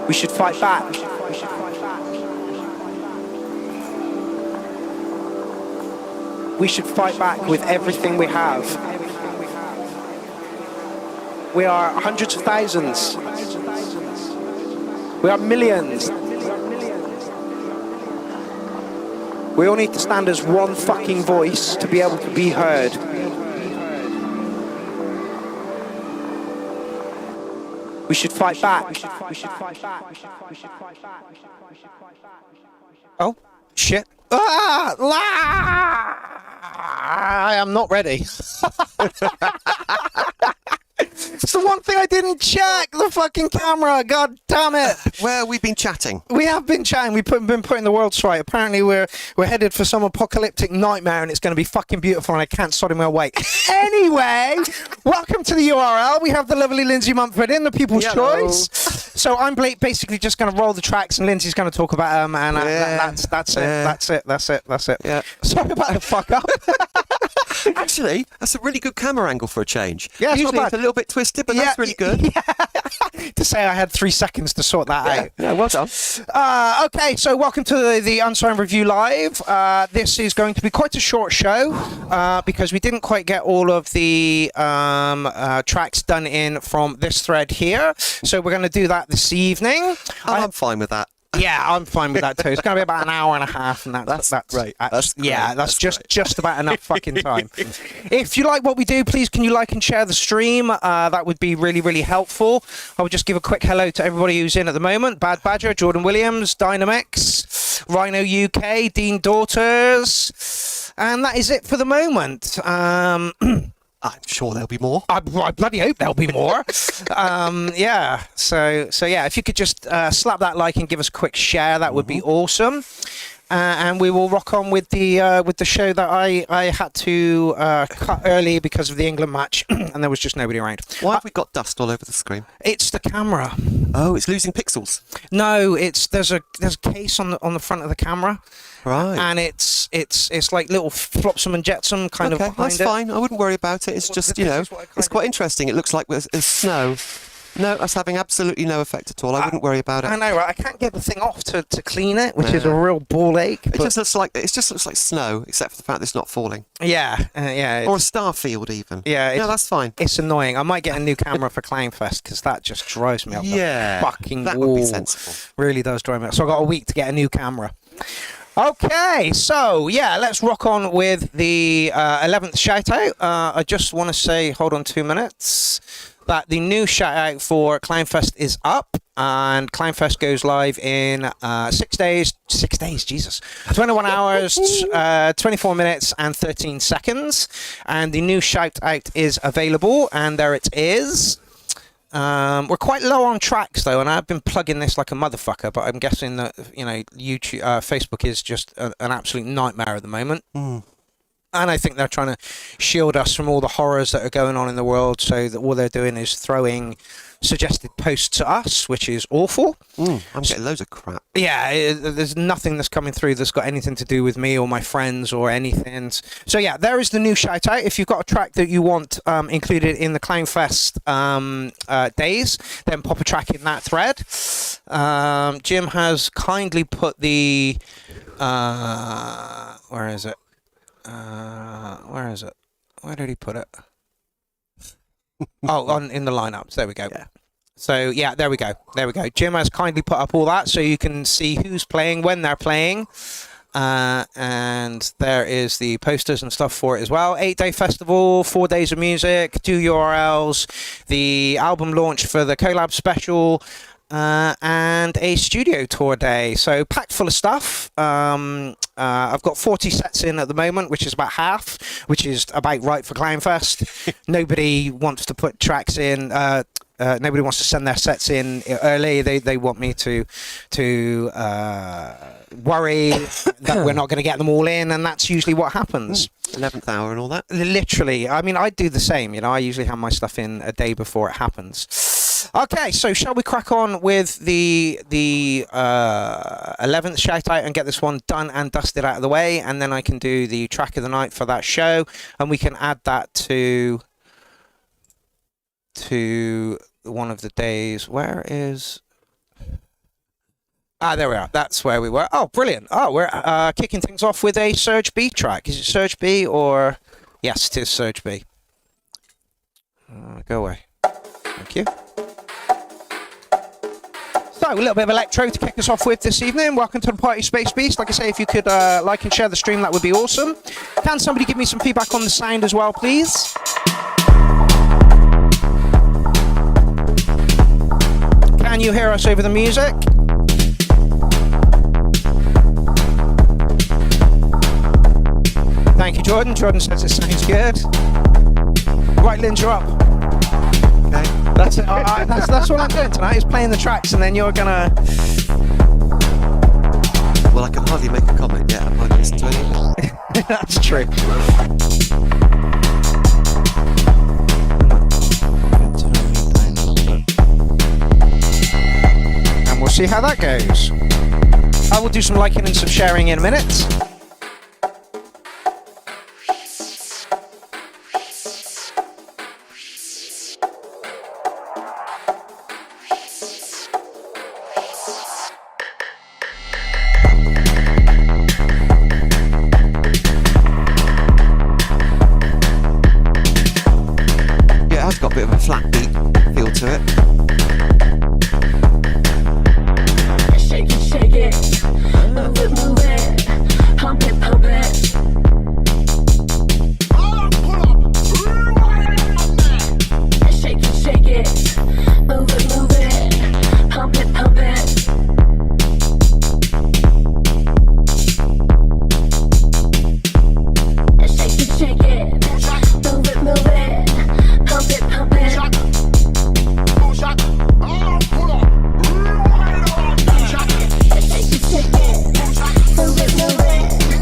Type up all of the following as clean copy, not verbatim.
We should fight back. We should fight back with everything we have. We are hundreds of thousands. We are millions. We all need to stand as one fucking voice to be able to be heard. We should fight back. Oh, shit. I am not ready. It's the one thing I didn't check, the fucking camera. God damn it. Where have we been chatting? We have been chatting. We've been putting the world straight. Apparently we're headed for some apocalyptic nightmare and it's going to be fucking beautiful and I can't sod in my way. Anyway, welcome to the URL. We have the lovely Lindsay Mumford in the People's Choice. So I'm basically just going to roll the tracks and Lindsay's going to talk about them and that's it. Yeah. Sorry about the fuck up. Actually, that's a really good camera angle for a change. Yeah, usually it's a little bit twisted, but that's really good. Yeah. To say I had 3 seconds to sort that out. Yeah, well done. Okay, so welcome to the Unsigned Review Live. This is going to be quite a short show because we didn't quite get all of the tracks done in from this thread here. So we're going to do that this evening. I'm fine with that. Yeah, I'm fine with that too. It's going to be about an hour and a half, and that's great. That's just about enough fucking time. If you like what we do, please can you like and share the stream? That would be really, really helpful. I will just give a quick hello to everybody who's in at the moment: Bad Badger, Jordan Williams, Dynamix, Rhino UK, Dean Daughters, and that is it for the moment. I'm sure there'll be more. I bloody hope there'll be more. Yeah. So yeah, if you could just slap that like and give us a quick share, that would be awesome. And we will rock on with the show that I had to cut early because of the England match, and there was just nobody around. Why have we got dust all over the screen? It's the camera. Oh, it's losing pixels. No, there's a case on the front of the camera. Right. And it's like little flopsum and jetsum kind of behind that's fine. I wouldn't worry about it. It's just, it's quite interesting. It looks like there's snow. No, that's having absolutely no effect at all. I wouldn't worry about it. I know, right? I can't get the thing off to clean it, which is a real ball ache. It just looks like snow, except for the fact that it's not falling. Yeah, yeah. Or a star field, even. Yeah, no, that's fine. It's annoying. I might get a new camera for Clownfest because that just drives me up the fucking that wall. Would be sensible. Really does drive me up. So I got a week to get a new camera. Okay, so yeah, let's rock on with the 11th shout out. I just want to say, hold on 2 minutes, that the new shout out for Clownfest is up, and Clownfest goes live in 6 days, Jesus, 21 hours, 24 minutes and 13 seconds, and the new shout out is available, and there it is. We're quite low on tracks though, and I've been plugging this like a motherfucker, but I'm guessing that YouTube, Facebook is just an absolute nightmare at the moment. And I think they're trying to shield us from all the horrors that are going on in the world, so that all they're doing is throwing suggested posts at us, which is awful. I'm getting loads of crap. Yeah, there's nothing that's coming through that's got anything to do with me or my friends or anything. So yeah, there is the new shout out. If you've got a track that you want included in the Clownfest days, then pop a track in that thread. Jim has kindly put the where is it? Where did he put it? Oh, in the lineups. There we go. Yeah. So yeah, there we go. Jim has kindly put up all that so you can see who's playing, when they're playing. And there is the posters and stuff for it as well. 8-day festival, 4 days of music, 2 URLs, the album launch for the collab special, and a studio tour day. So packed full of stuff. I've got 40 sets in at the moment, which is about half, which is about right for Clownfest. Nobody wants to put tracks in. Nobody wants to send their sets in early. They want me to worry that we're not going to get them all in, and that's usually what happens. 11th hour and all that. Literally. I mean, I do the same. I usually have my stuff in a day before it happens. Okay, so shall we crack on with the 11th shout out and get this one done and dusted out of the way, and then I can do the track of the night for that show, and we can add that to one of the days. Where is there we are. That's where we were. Oh, brilliant. Oh, we're kicking things off with a Surge B track. Is it Surge B or... Yes, it is Surge B. Go away. Thank you. So, a little bit of electro to kick us off with this evening. Welcome to the party, Space Beast. Like I say, if you could like and share the stream, that would be awesome. Can somebody give me some feedback on the sound as well, please? Can you hear us over the music? Thank you, Jordan. Jordan says it sounds good. Right, Lynn, you're up. Okay. That's it. That's all I'm doing tonight, is playing the tracks, and then you're gonna... Well, I can hardly make a comment yet. I'm not listening to anything. That's true. And we'll see how that goes. I will do some liking and some sharing in a minute. Flat beat feel to it. Shake it, move it, pump it, pump it. Shake it, move it, pump it, pump it. Shake it, move it, pump it,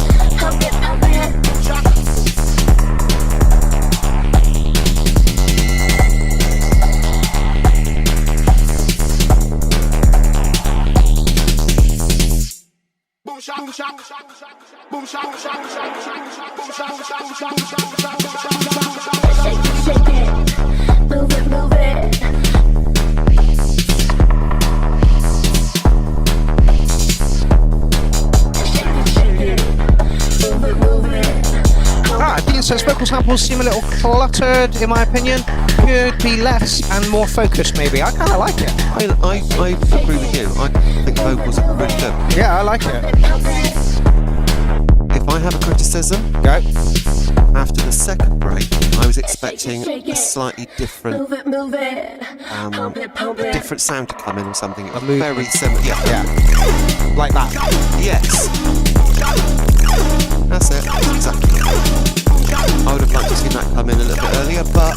pump it. Dean says vocal samples seem a little cluttered, in my opinion. Could be less and more focused, maybe. I kind of like it. I agree with you. I think vocals are really good. Yeah, I like it. If I have a criticism, Go. After the second break, I was expecting a slightly different, different sound to come in or something. It was very similar. Yeah. Like that. Yes. That's it. Exactly. I would have liked to see that come in a little bit earlier, but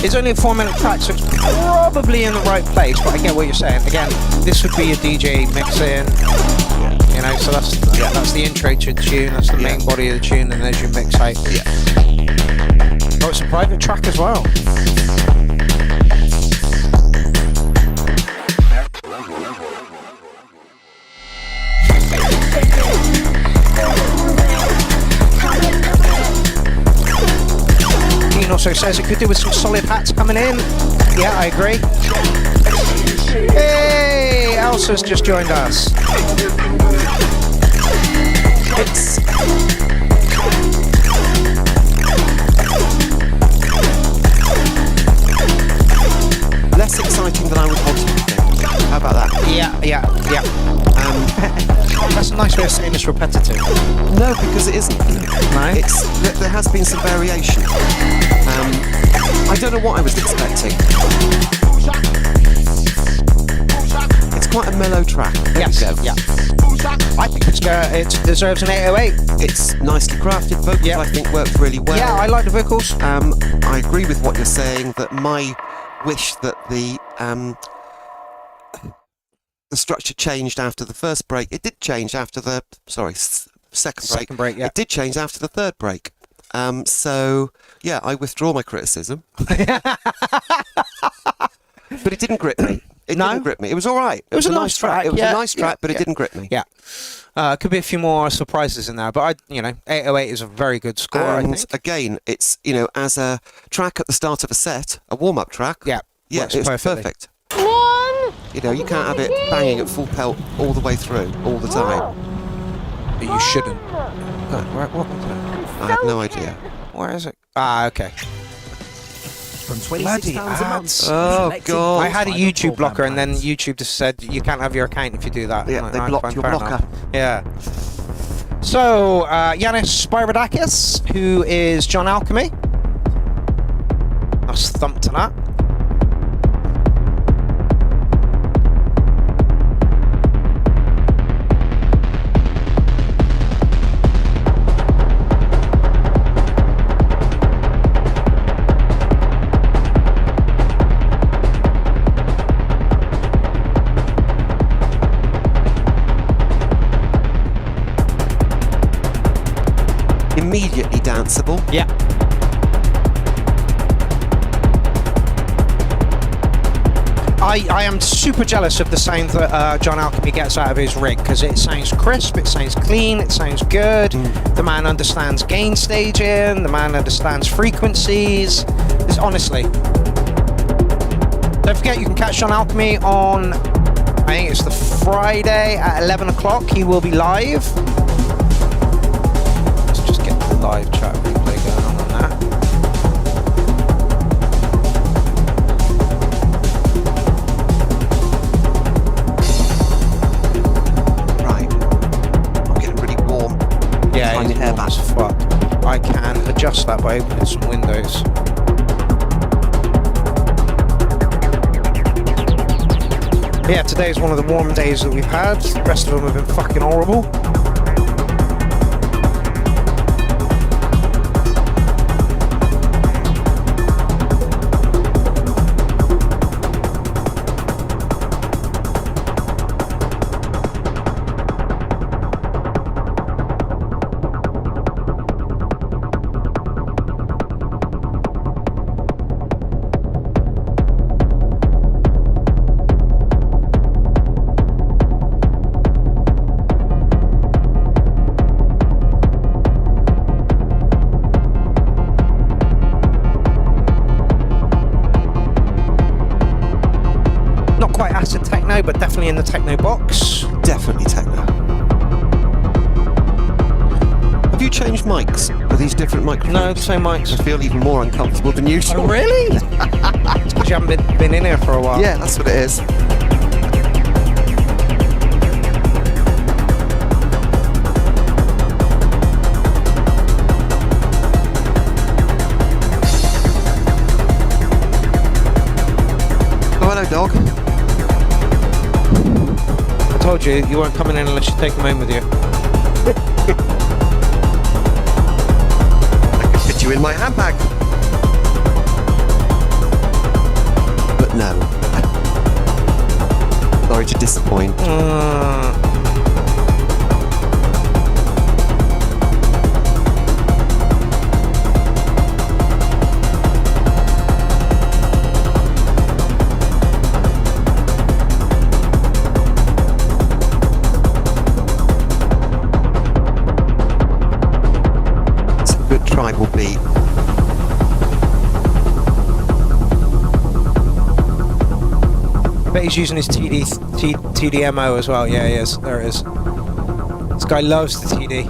it's only a 4-minute track, so it's probably in the right place. But I get what you're saying. Again, this would be a DJ mix-in. You know, so that's the intro to the tune, that's the main body of the tune, and there's your mix out. Yeah. Oh, it's a private track as well. Dean also says it could do with some solid hats coming in. Yeah, I agree. Hey, Elsa's just joined us. It's less exciting than I would want it to be. How about that? Yeah. That's a nice way of saying it's repetitive. No, because it isn't. No? There has been some variation. I don't know what I was expecting. It's quite a mellow track. Yes. Yeah. I think it deserves an 808. It's nicely crafted. Vocals, I think, worked really well. Yeah, I like the vocals. I agree with what you're saying, that my wish that the structure changed after the first break. It did change after the second break. Yeah. It did change after the third break. So yeah, I withdraw my criticism. But it didn't grip me. It didn't grip me. It was all right. It was a nice track. It was a nice track, but it didn't grip me. Yeah. Could be a few more surprises in there, but 808 is a very good score. And I think. again, it's as a track at the start of a set, a warm-up track. Yeah. Yeah, Works it's perfectly. perfect. 1, You know, you can't have it banging at full pelt all the way through, all the time. But you shouldn't. What was it? I have no idea. Where is it? Ah, okay. From Bloody £26 a month. ads. Oh, select God. I had a private YouTube broadband blocker, and then plans. YouTube just said you can't have your account if you do that. Yeah, I'm they like, blocked fine, your fair blocker. enough. Yeah. So, Yanis Spyrodakis, who is John Alchemy. Nice thump to that. Immediately danceable. Yeah. I am super jealous of the sound that John Alchemy gets out of his rig, because it sounds crisp, it sounds clean, it sounds good. The man understands gain staging, the man understands frequencies. It's honestly. Don't forget, you can catch John Alchemy on, I think it's the Friday at 11 o'clock. He will be live. Let's just get the live chat replay going on that. Right. I'm getting really warm. Yeah, Find it's your hair warm back. as fuck. I can adjust that by opening some windows. Yeah, today is one of the warm days that we've had. The rest of them have been fucking horrible. Not quite acid techno, but definitely in the techno box. Definitely techno. Have you changed mics? Are these different microphones? No, same mics. I feel even more uncomfortable than usual. Oh, really? It's because you haven't been in here for a while. Yeah, that's what it is. Oh, hello, dog. I told you, you weren't coming in unless you take him home with you. I could fit you in my handbag. But no. Sorry to disappoint. It's a good tribal beat. I bet he's using his TDMO as well. Yeah, he is. There it is. This guy loves the TD.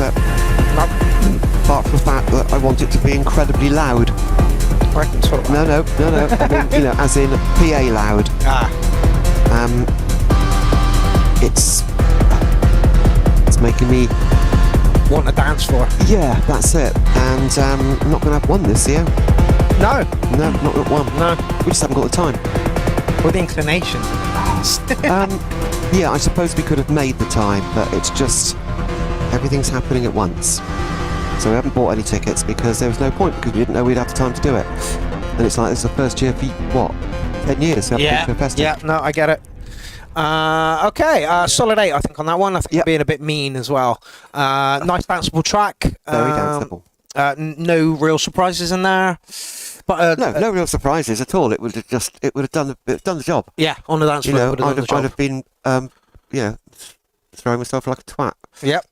it. Apart from the fact that I want it to be incredibly loud. I can talk. No. I mean, you know, as in PA loud. It's making me Want a dance floor? Yeah, that's it. And I'm not going to have one this year. No, not one. no. We just haven't got the time. With inclination. Yeah, I suppose we could have made the time, but it's just everything's happening at once. So we haven't bought any tickets because there was no point, because we didn't know we'd have the time to do it. And it's like, it's the first year for, what, 10 years? So Yeah, no, I get it. Okay, solid 8, I think, on that one. I think being a bit mean as well. Nice danceable track. Very danceable. No real surprises in there. But no real surprises at all. It would have done the job. Yeah, on the dance floor. You know, would have done the job. I'd have been throwing myself like a twat. Yep.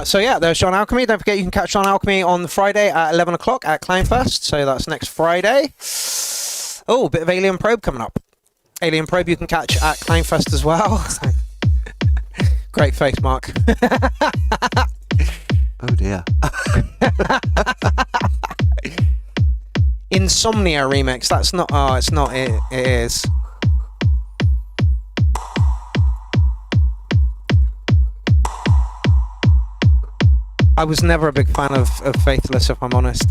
So yeah, there's Sean Alchemy. Don't forget you can catch Sean Alchemy on Friday at 11 o'clock at Clownfest. So that's next Friday. Oh, a bit of Alien Probe coming up. Alien Probe you can catch at Clownfest as well. Great face, Mark. Oh dear. Insomnia remix. That's not. Oh, it's not. It is. I was never a big fan of Faithless, if I'm honest.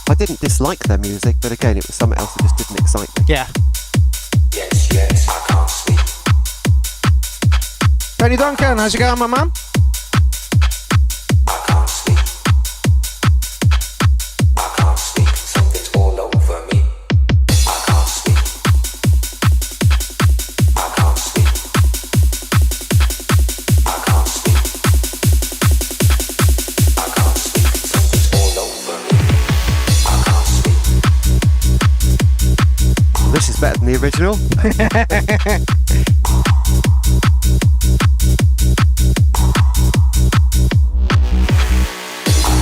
I didn't dislike their music, but again, it was something else that just didn't excite me. Yeah. Yes, I can't sleep. Tony Duncan, how's it going, my man? I can't sleep. I can't sleep. Something's all over me. I can't sleep. I can't sleep. I can't sleep. I can't sleep. Something's all over me. I can't sleep. This is better than the original. Is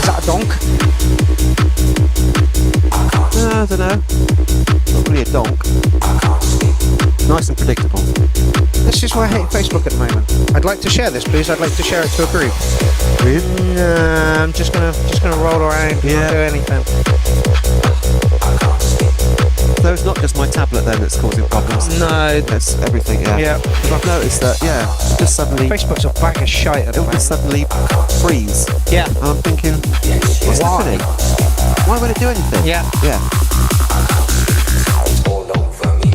that a donk? I don't know. Not really a donk. Nice and predictable. This is why I hate Facebook at the moment. I'd like to share this, please. I'd like to share it to a group. Really? No, I'm just gonna roll around. Yeah. Not do anything. So it's not just my tablet then that's causing problems. No. It's everything, yeah. Yeah. I've noticed that, just suddenly, Facebook's a bag of shite at the it'll just moment. suddenly freeze. Yeah. And I'm thinking, what's happening? Why won't it do anything? Yeah. Yeah. It's all over me.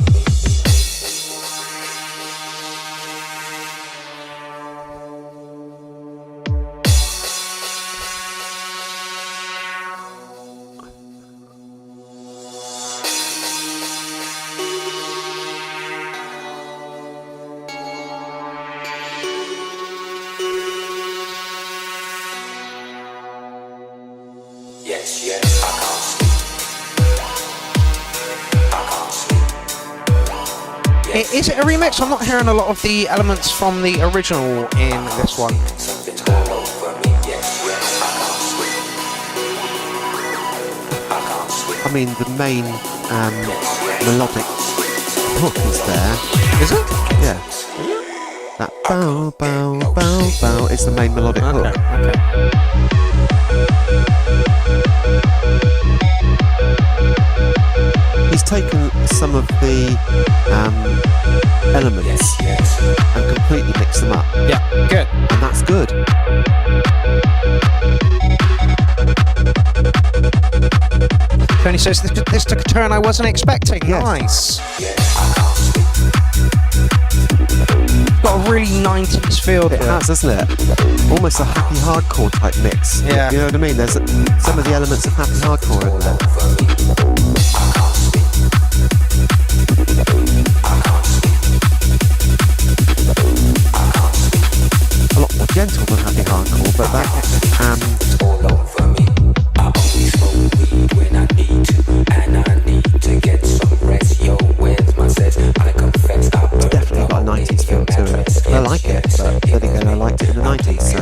Yes, I can't sleep. I can't sleep. Is it a remix? I'm not hearing a lot of the elements from the original in this one. Something's all over me. Yes, I can't sleep. I can't sleep. I mean, the main melodic hook is there. Is it? Yeah. That bow, bow, bow, bow is the main melodic hook. Okay. He's taken some of the elements and completely mixed them up, Yeah, good. and that's good. Tony says this took a turn I wasn't expecting. Yes. Nice. Got a really 90s feel to It it. has, doesn't it? Almost a happy hardcore type mix. Yeah. You know what I mean? There's some of the elements of happy hardcore in there. A lot more gentle than happy hardcore, but that All over me. I only smoke weed when I need to, and I need to get some rest. Yo, where's my sense? I confess I burned definitely got a 90s feel to it. I like it, but then again, I liked it in the 90s, so.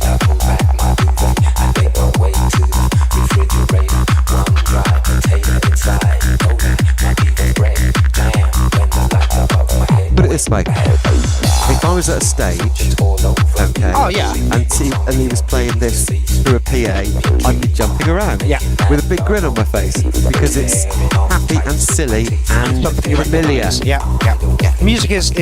I pull back my duvet. I make my way to the refrigerator. this way. If I was at a stage, okay, Oh, yeah. and he was playing this through a PA, I'd be jumping around, Yeah. with a big grin on my face because it's happy and silly and familiar. Yeah, yeah. Music is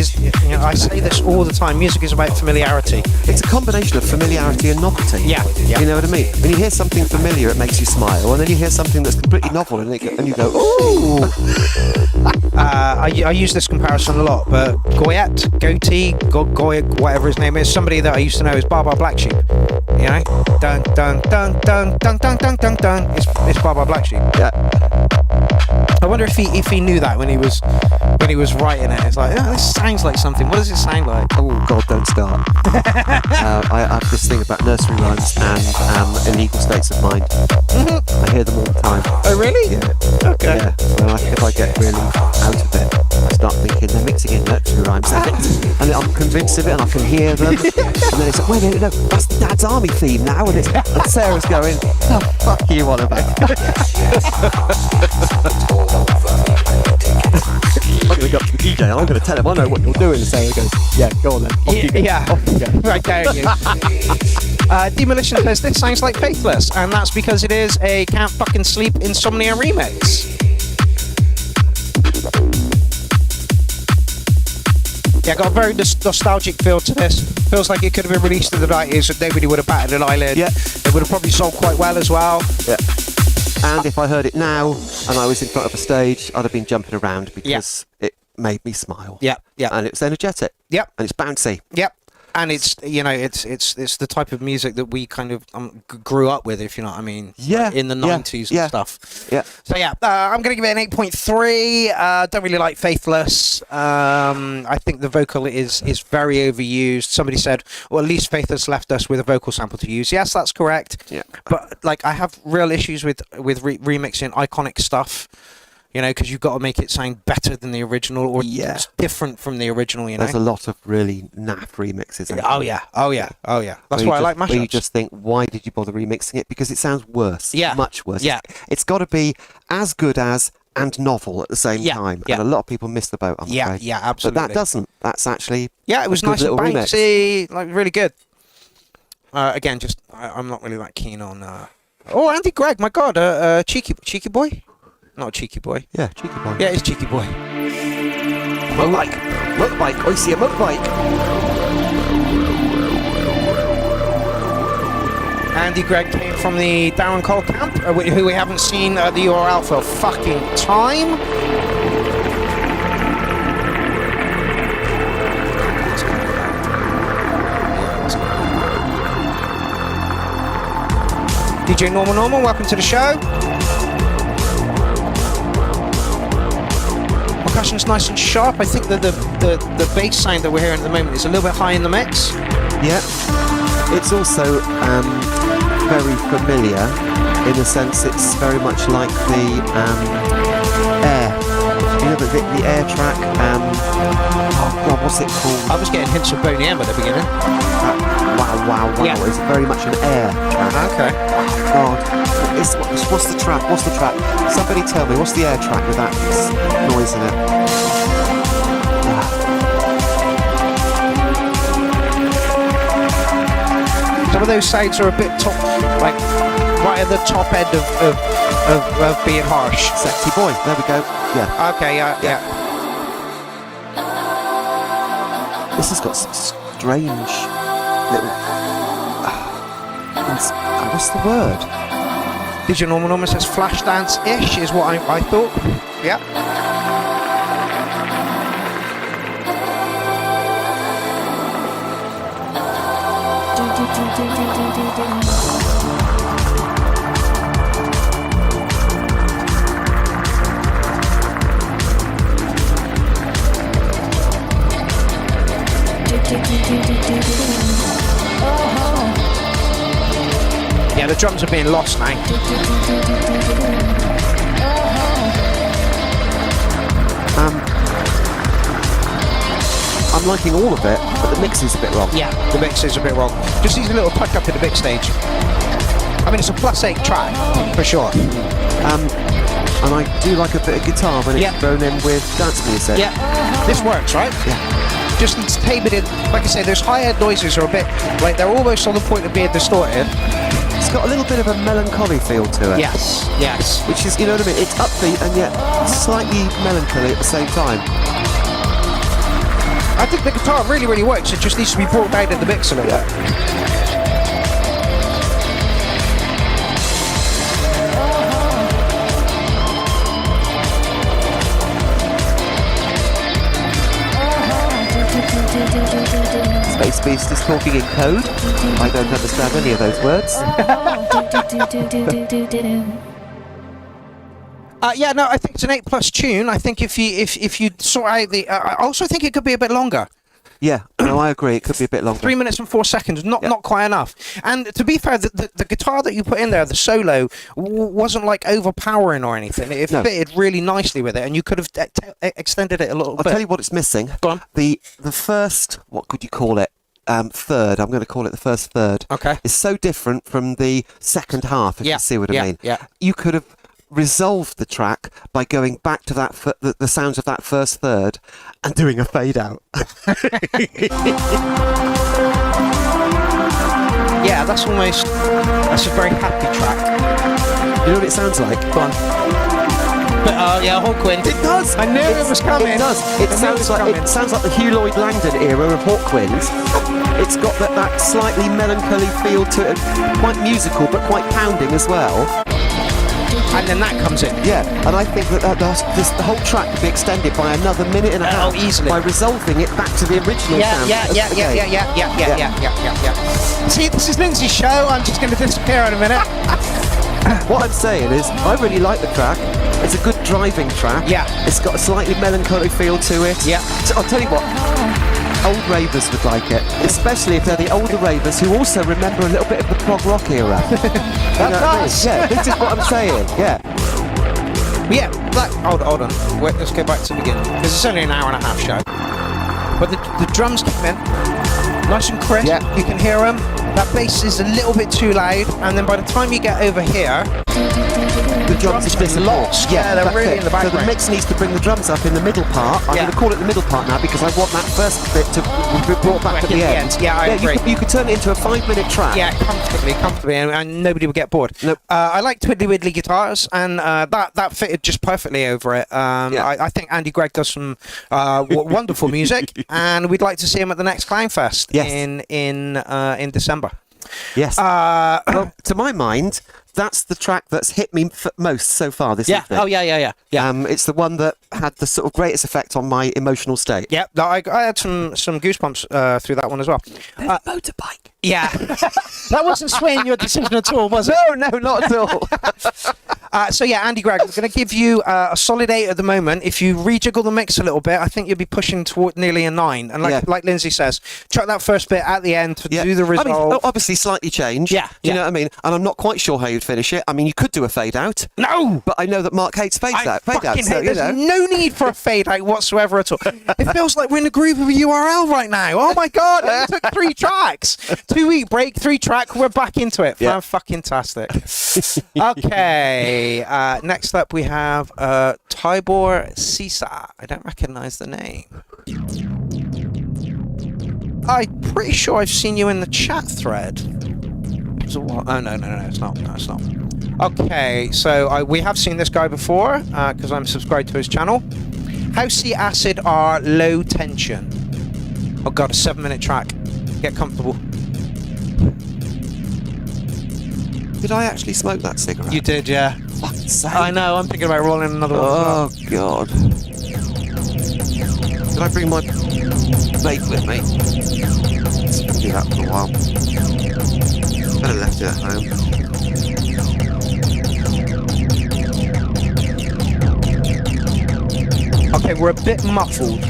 I say this all the time. Music is about familiarity. It's a combination of familiarity and novelty. Yeah, yeah. You know what I mean? When you hear something familiar, it makes you smile, and then you hear something that's completely novel, and you go, ooh. I use this comparison a lot, but Goyet, whatever his name is, somebody that I used to know is Baba Black Sheep. You know, dun dun dun dun dun dun dun dun dun. It's Baba Black Sheep. Yeah. I wonder if he knew that when he was writing it. It's like, oh, this sounds like something. What does it sound like? Oh God, don't start. I have this thing about nursery rhymes and illegal states of mind. I hear them all the time. Oh, really? Yeah. Okay. Yeah. Well, if I get really out of it, I start thinking they're mixing in nursery rhymes, and I'm convinced of it, and I can hear them. And then it's like, wait a minute, no, that's the Dad's Army theme now, and Sarah's going, oh, fuck you, what about? I'm going to go up to the DJ and I'm going to tell him I know what you're doing. And Sarah goes, yeah, go on then. Off you go. Yeah. Off you go. Right there you. Demolition says this sounds like Faithless, and that's because it is a Can't Fucking Sleep Insomnia remix. Yeah, got a very nostalgic feel to this. Feels like it could have been released in the 90s and nobody would have batted an eyelid. Yeah. It would have probably sold quite well as well. Yeah. And if I heard it now and I was in front of a stage, I'd have been jumping around because it made me smile. Yeah, yeah. And it's energetic. Yep. And it's bouncy. Yep. And it's it's the type of music that we kind of grew up with, if you know what I mean. Yeah. In the 90s and stuff. Yeah. So yeah, I'm going to give it an 8.3. Don't really like Faithless. I think the vocal is very overused. Somebody said, well, at least Faithless left us with a vocal sample to use. Yes, that's correct. Yeah. But like, I have real issues with remixing iconic stuff. You know, because you've got to make it sound better than the original, or it's different from the original. You know, there's a lot of really naff remixes. Oh yeah. That's why I like mashups. Where you just think, why did you bother remixing it? Because it sounds worse. Yeah. Much worse. Yeah. It's got to be as good as and novel at the same time. Yeah. And a lot of people miss the boat. I'm afraid. Yeah, absolutely. But that doesn't. That's actually. Yeah, it was a good nice and little remix. bouncy, like really good. Again, just I'm not really that keen on. Oh, Andy Gregg, my God, cheeky boy. Not a cheeky boy. Yeah, cheeky boy. Yeah, it's cheeky boy. Motorbike. I see a motorbike. Andy Gregg came from the Darren Cole camp, who we haven't seen the URL for fucking time. DJ Normal, welcome to the show. Percussion's nice and sharp. I think that the bass sound that we're hearing at the moment is a little bit high in the mix. Yeah. It's also very familiar in the sense it's very much like the Air. You know the Air track. Oh God, what's it called? I was getting hints of Boney M at the beginning. Wow. Yeah. It's very much an Air track. Okay. God. What's the track? Somebody tell me, what's the Air track with that noise in it? Some of those sounds are a bit top, like right at the top end of being harsh. Sexy boy. There we go. Yeah. Okay, yeah. This has got some strange little. What's the word? DJ Normal says flash dance-ish is what I thought. Yeah. Yeah, the drums are being lost now. I'm liking all of it, but the mix is a bit wrong. Yeah, the mix is a bit wrong. Just needs a little touch up in the mix stage. I mean, it's a +8 track, for sure. And I do like a bit of guitar when it's thrown in with dance music. Yeah, this works, right? Yeah. just needs tapered in. Like I say, those high-end noises are a bit like they're almost on the point of being distorted. It's got a little bit of a melancholy feel to it. Yes, yes. Which is, you know what I mean? It's upbeat and yet slightly melancholy at the same time. I think the guitar really, really works. It just needs to be brought down in the mix a little bit. Space Beast is talking in code. I don't understand any of those words. Yeah, no, I think it's an 8+ tune. I think if you sort out the, I also think it could be a bit longer. Yeah, no, I agree. It could be a bit longer. 3 minutes and 4 seconds, not quite enough. And to be fair, the guitar that you put in there, the solo, wasn't like overpowering or anything. It fitted really nicely with it, and you could have extended it a little bit. I'll tell you what it's missing. Go on. The first, what could you call it? Third. I'm going to call it the first third. Okay. Is so different from the second half. If you see what I mean. Yeah. You could have resolved the track by going back to that the sounds of that first third and doing a fade out. Yeah, that's a very happy track. You know what it sounds like? Go on. But, yeah, Hawkwind. It does. I knew it was coming. It does. It sounds like the Hugh Lloyd Langdon era of Hawkwind. It's got that slightly melancholy feel to it, quite musical but quite pounding as well. And then that comes in. Yeah, and I think that the whole track could be extended by another minute and a half. Easily. By resolving it back to the original sound. Yeah. See, this is Lindsay's show. I'm just going to disappear in a minute. What I'm saying is, I really like the track. It's a good driving track. Yeah. It's got a slightly melancholy feel to it. Yeah. So I'll tell you what. Old ravers would like it, especially if they're the older ravers who also remember a little bit of the prog rock era. You know what I mean? Yeah, this is what I'm saying. Yeah. Yeah, hold on. Wait, let's go back to the beginning because it's only an hour and a half show. But the drums come in nice and crisp. Yeah. You can hear them. That bass is a little bit too loud, and then by the time you get over here, the drums are just lost. Yeah, they're really in the background. So the mix needs to bring the drums up in the middle part. I'm going to call it the middle part now because I want that first bit to be brought back at the end. Yeah, I agree. You could turn it into a 5-minute track. Yeah, comfortably, and nobody would get bored. Nope. I like twiddly widdly guitars, and that fitted just perfectly over it. I think Andy Gregg does some wonderful music, and we'd like to see him at the next Clownfest in December. Yes. Well, to my mind, that's the track that's hit me most so far this evening. Oh, yeah. It's the one that had the sort of greatest effect on my emotional state. Yeah, I had some goosebumps through that one as well. Motorbike. Yeah. That wasn't swaying your decision at all, was it? No, not at all. So yeah, Andy Gregg, I'm going to give you a solid 8 at the moment. If you rejiggle the mix a little bit, I think you'll be pushing toward nearly a 9. And like Lindsay says, chuck that first bit at the end to do the resolve. I mean, obviously slightly changed. Yeah. Do you know what I mean? And I'm not quite sure how you'd finish it. I mean, you could do a fade out. No! But I know that Mark hates fade out. There's no need for a fade out whatsoever at all. It feels like we're in the groove of a URL right now. Oh my God, it took 3 tracks. 2-week break, 3 track, we're back into it. Yeah. Fan-fucking-tastic. Okay, next up we have Tibor Sisa. I don't recognise the name. I'm pretty sure I've seen you in the chat thread. So what? Oh, no, it's not. No, it's not. Okay, so we have seen this guy before because I'm subscribed to his channel. Housey Acid are low tension. Oh God, a 7-minute track. Get comfortable. Did I actually smoke that cigarette? You did, yeah. Fucking sake. I know, I'm thinking about rolling another one. Oh, God. Did I bring my vape with me? I'll do that for a while. Better left it at home. Okay, we're a bit muffled.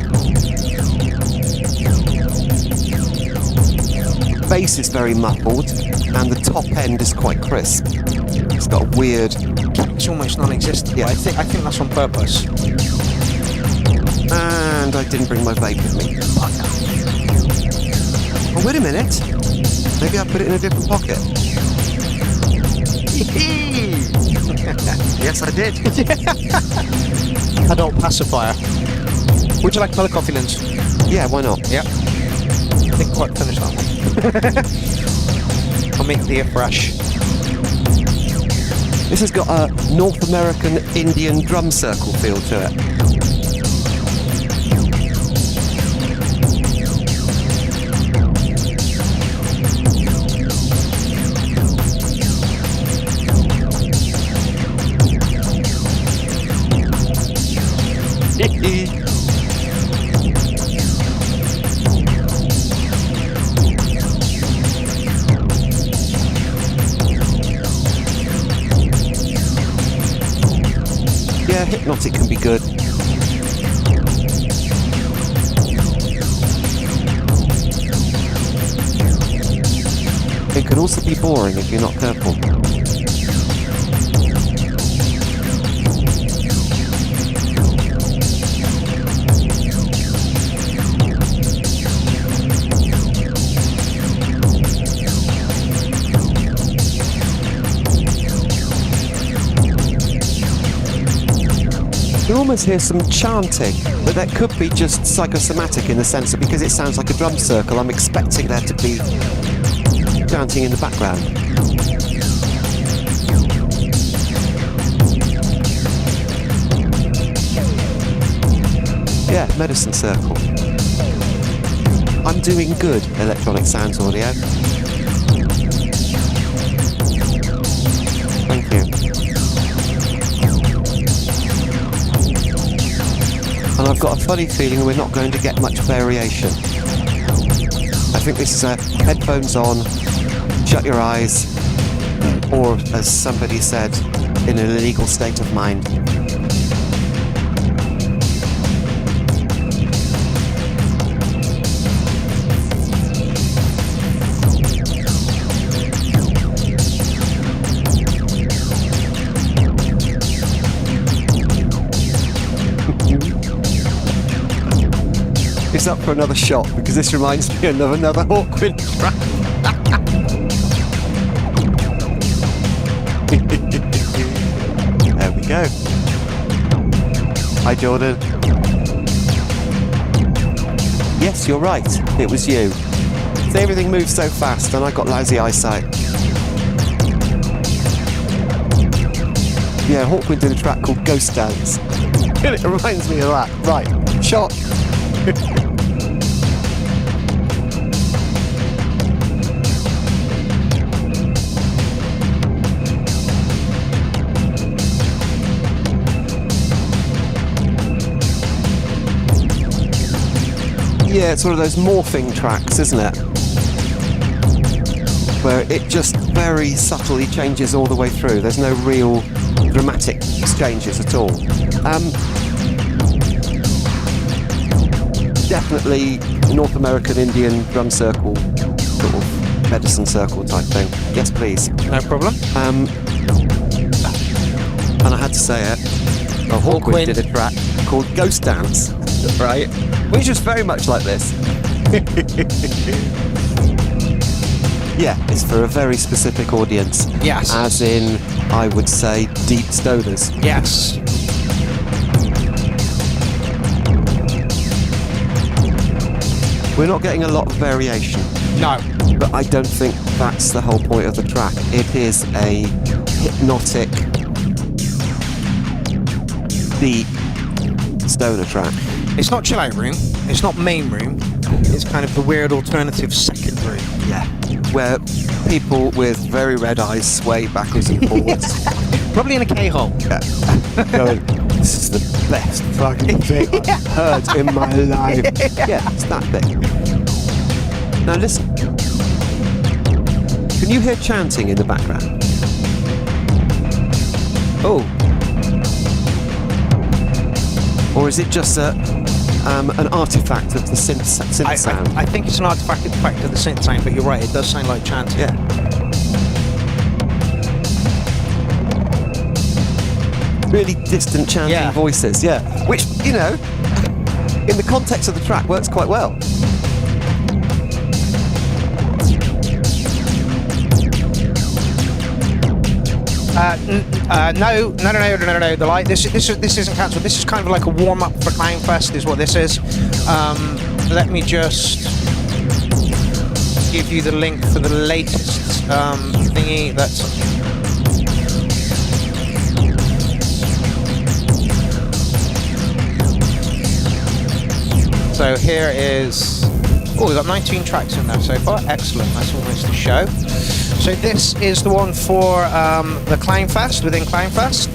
The bass is very muffled, and the top end is quite crisp. It's got a weird... It's almost non-existent. Yeah. I think that's on purpose. And I didn't bring my vape with me. Oh, wait a minute. Maybe I put it in a different pocket. Yes, I did. Adult pacifier. Would you like another coffee, Linz? Yeah, why not? Yep. Didn't quite finish that one. I'll make the fresh. This has got a North American Indian drum circle feel to it. Yeah, hypnotic can be good. It can also be boring if you're not careful. You almost hear some chanting, but that could be just psychosomatic in the sense that because it sounds like a drum circle, I'm expecting there to be chanting in the background. Yeah, medicine circle. I'm doing good, electronic sounds audio. Thank you. And I've got a funny feeling we're not going to get much variation. I think this is a headphones on, shut your eyes, or as somebody said, in an illegal state of mind. It's up for another shot because this reminds me of another Hawkwind track. There we go. Hi, Jordan. Yes, you're right. It was you. So everything moves so fast and I got lousy eyesight. Yeah, Hawkwind did a track called Ghost Dance. And it reminds me of that. Right, shot. Yeah, it's one of those morphing tracks, isn't it? Where it just very subtly changes all the way through. There's no real dramatic changes at all. Definitely North American Indian drum circle, sort of medicine circle type thing. Yes, please. No problem. And I had to say it. Hawkwind did a track called Ghost Dance, right? Which is very much like this. Yeah, it's for a very specific audience. Yes. As in, I would say, deep stoners. Yes. We're not getting a lot of variation. No. But I don't think that's the whole point of the track. It is a hypnotic, deep stoner track. It's not chill out room. It's not main room. It's kind of the weird alternative second room. Yeah. Where people with very red eyes sway backwards and forwards. Probably in a K-hole. Yeah. Going, this is the best fucking thing I've heard in my life. Yeah, it's that thing. Now listen. Can you hear chanting in the background? Oh. Or is it just an artifact of the synth sound? I think it's an artifact of the synth sound, but you're right, it does sound like chanting. Yeah. Really distant chanting voices, yeah. Which, you know, in the context of the track works quite well. No. The light. This isn't cancelled. This is kind of like a warm up for Clownfest, is what this is. let me just give you the link for the latest thingy. That's so here is. Oh, we've got 19 tracks in there so far. Excellent. That's almost a show. So this is the one for the Clownfest within Clownfest.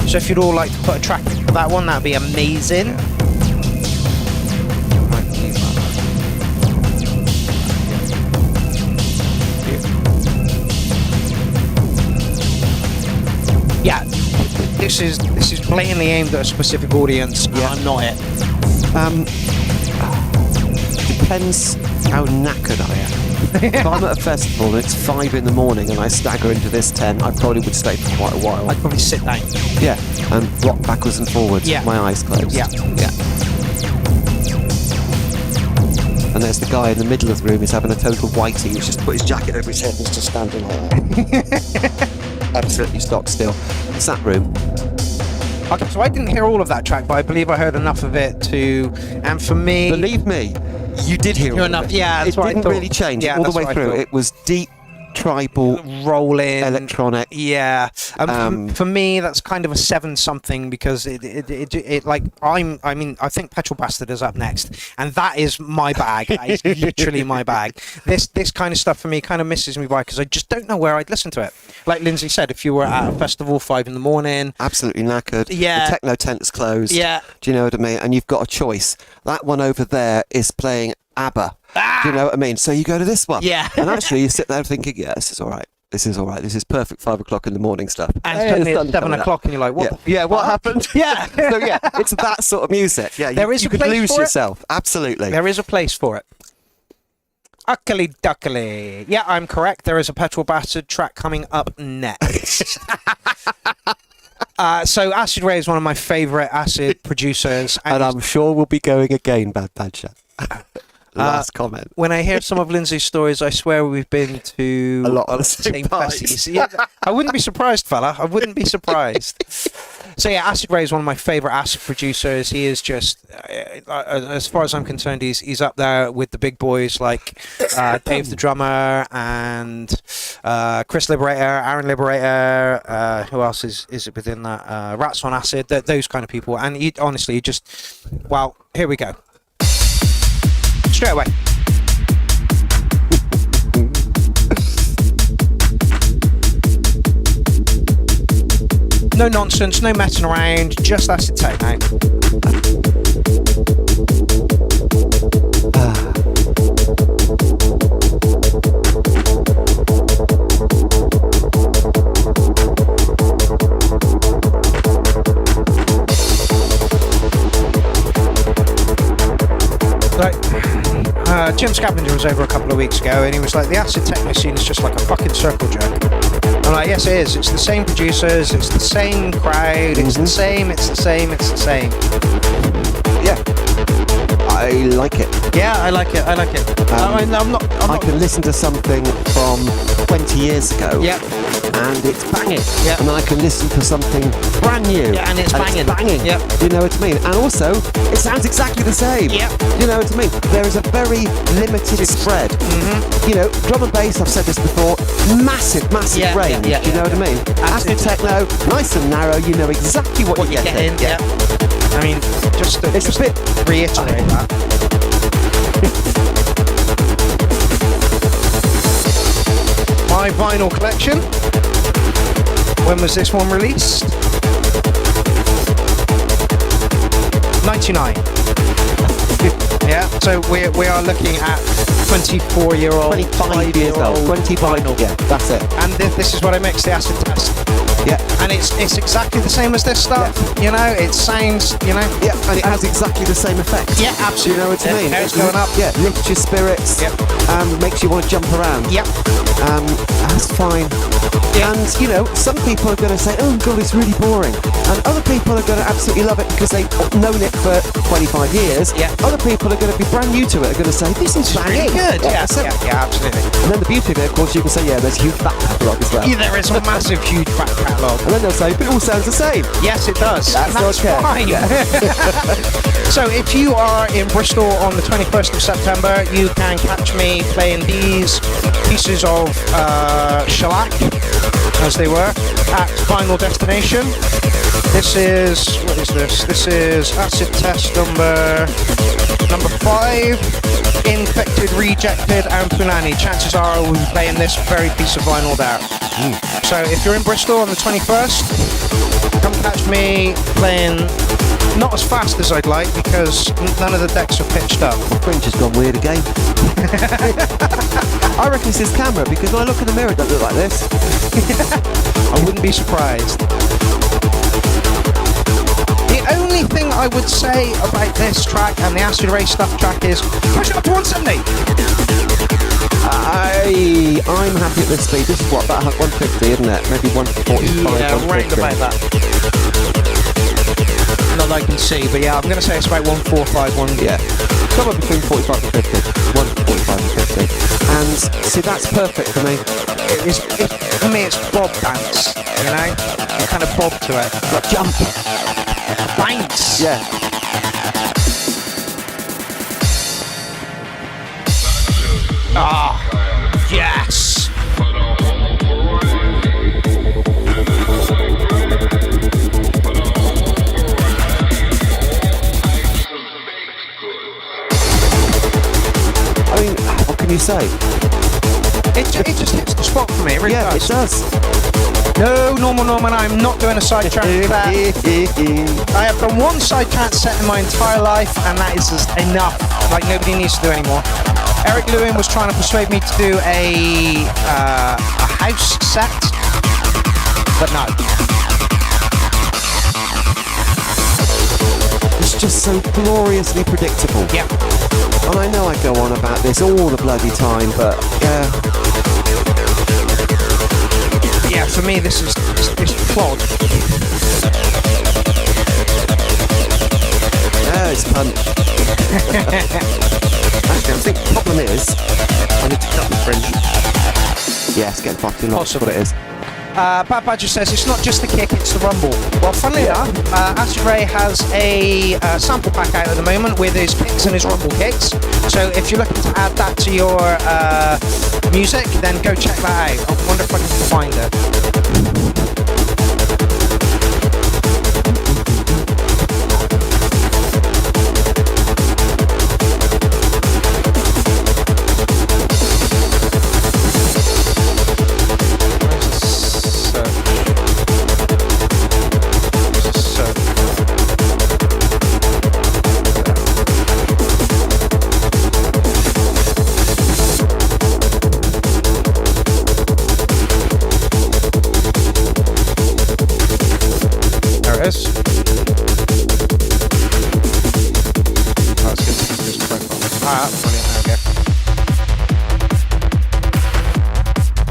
So if you'd all like to put a track in for that one, that'd be amazing. Yeah, this is blatantly aimed at a specific audience. Yeah, I'm not it. Depends how knackered I am. If I'm at a festival and it's 5 in the morning and I stagger into this tent, I probably would stay for quite a while. I'd probably sit down. Yeah, and rock backwards and forwards with my eyes closed. Yeah. And there's the guy in the middle of the room who's having a total whitey who's just put his jacket over his head and is just standing like that. Absolutely stock still. It's that room. Okay, so I didn't hear all of that track, but I believe I heard enough of it to. And for me, Believe me, you did hear all enough. of it. Yeah, that's it what I didn't thought. really change Yeah, all the that's way what I through. thought. It was deep, tribal, rolling, electronic. Yeah, for me, that's kind of a 7-something because it like I think Petrol Bastard is up next, and that is my bag. That is literally my bag. This kind of stuff for me kind of misses me by because I just don't know where I'd listen to it. Like Lindsay said, if you were at a festival 5 in the morning, Absolutely knackered. Yeah. The techno tent's closed. Yeah. Do you know what I mean? And you've got a choice. That one over there is playing ABBA. Do you know what I mean? So you go to this one. Yeah. And actually you sit there thinking, yeah, this is all right. This is all right. This is perfect 5 o'clock in the morning stuff. and Hey, suddenly the it's sun's 7 coming up. o'clock, and you're like, what? Yeah. the Yeah, what fuck? happened? Yeah. So yeah, it's that sort of music. Yeah, There is you a could place lose for it. yourself. Absolutely. There is a place for it. Uckily duckily. Yeah, I'm correct. There is a Petrol Bastard track coming up next. So Acid Ray is one of my favourite acid producers. And I'm sure we'll be going again, Bad Badger. Last comment. When I hear some of Lindsay's stories, I swear we've been to A lot of the the same parties. festies. Yeah, I wouldn't be surprised, fella. I wouldn't be surprised. So yeah, Acid Ray is one of my favourite acid producers. He is just, as far as I'm concerned, he's up there with the big boys like Dave the drummer and Chris Liberator, Aaron Liberator. Who else is it within that? Rats on Acid. Those kind of people. And he, honestly, just well, here we go. Straight away. No nonsense, no messing around, just acid techno. Jim Scavenger was over a couple of weeks ago and he was like, the acid techno scene is just like a fucking circle jerk. I'm like, yes it is, it's the same producers, it's the same crowd, it's the same, it's the same. Yeah. I like it. Yeah, I like it. I'm not. I can listen to something from 20 years ago. Yep. And it's banging. Yep. And then I can listen to something brand new. Yeah, and it's banging. Yep. You know what I mean? And also, it sounds exactly the same. Yep. You know what I mean? There is a very limited spread. You know, drum and bass, I've said this before, massive Yeah, range. yeah, you know what I mean? Acid techno, nice and narrow, you know exactly what you're getting. Yeah. I mean, just to It's a bit reiterate that. My vinyl collection. When was this one released? 99. Yeah, so we are looking at 24-year-old, 25 years old. 25, vinyl. yeah, that's it. And this is what I mix the acid test. Yeah. And it's exactly the same as this stuff. You know, it sounds, you know. Yeah, and it has exactly the same effect. Yeah, absolutely. You know what I mean? Hair's going up. Yeah, lifts your spirits. Yep. Makes you want to jump around. Yep. That's fine. Yeah. And, you know, some people are going to say, oh, God, it's really boring. And other people are going to absolutely love it because they've known it for 25 years. Yeah. Other people are going to be brand new to it, are going to say, this is Really banging. good. Yeah, that's it. yeah, absolutely. And then the beauty of it, of course, you can say, yeah, there's huge back catalogue as well. Yeah, there is a massive, huge back catalogue. And then they'll say, but it all sounds the same. Yes, it does. That's And okay. fine. So if you are in Bristol on the 21st of September, you can catch me playing these pieces of shellac, as they were, at Final Destination. This is, what is this? This is acid test number 5, Infected, Rejected and Punani. Chances are I will be playing this very piece of vinyl there. So if you're in Bristol on the 21st, come catch me playing not as fast as I'd like because none of the decks are pitched up. My French has gone weird again. I reckon it's this camera because when I look in the mirror it doesn't look like this. I wouldn't be surprised. The only thing I would say about this track and the Acid Ray Stuff track is push it up to 170. I'm happy at this speed. This is what, about 150, isn't it? Maybe 145, Yeah, right 150. about that. Not that I can see, but yeah, I'm going to say it's about 145, Yeah, somewhere between 45 and 50. 145 and 50. And see, that's perfect for me. For me, it's bob dance, you know? You kind of bob to it. Like jump. Bounce! Yeah. Ah, yes! I mean, what can you say? It just hits the spot for me, it really Yeah, does. it does. No, Normal Norman, I'm not doing a side track for that. I have done one side track set in my entire life, and that is just enough. Like, nobody needs to do anymore. Eric Lewin was trying to persuade me to do a house set, but no. It's just so gloriously predictable. Yeah. And I know I go on about this all the bloody time, but yeah. Yeah, for me, this is plod. Yeah, it's punch. Actually, I think the problem is, I need to cut the fringe. Yeah, it's getting far too long. That's what it is. Bad Badger says it's not just the kick, it's the rumble. Well, funnily enough, Acid Ray has a sample pack out at the moment with his kicks and his rumble kicks. So if you're looking to add that to your music, then go check that out. I wonder if I can find it.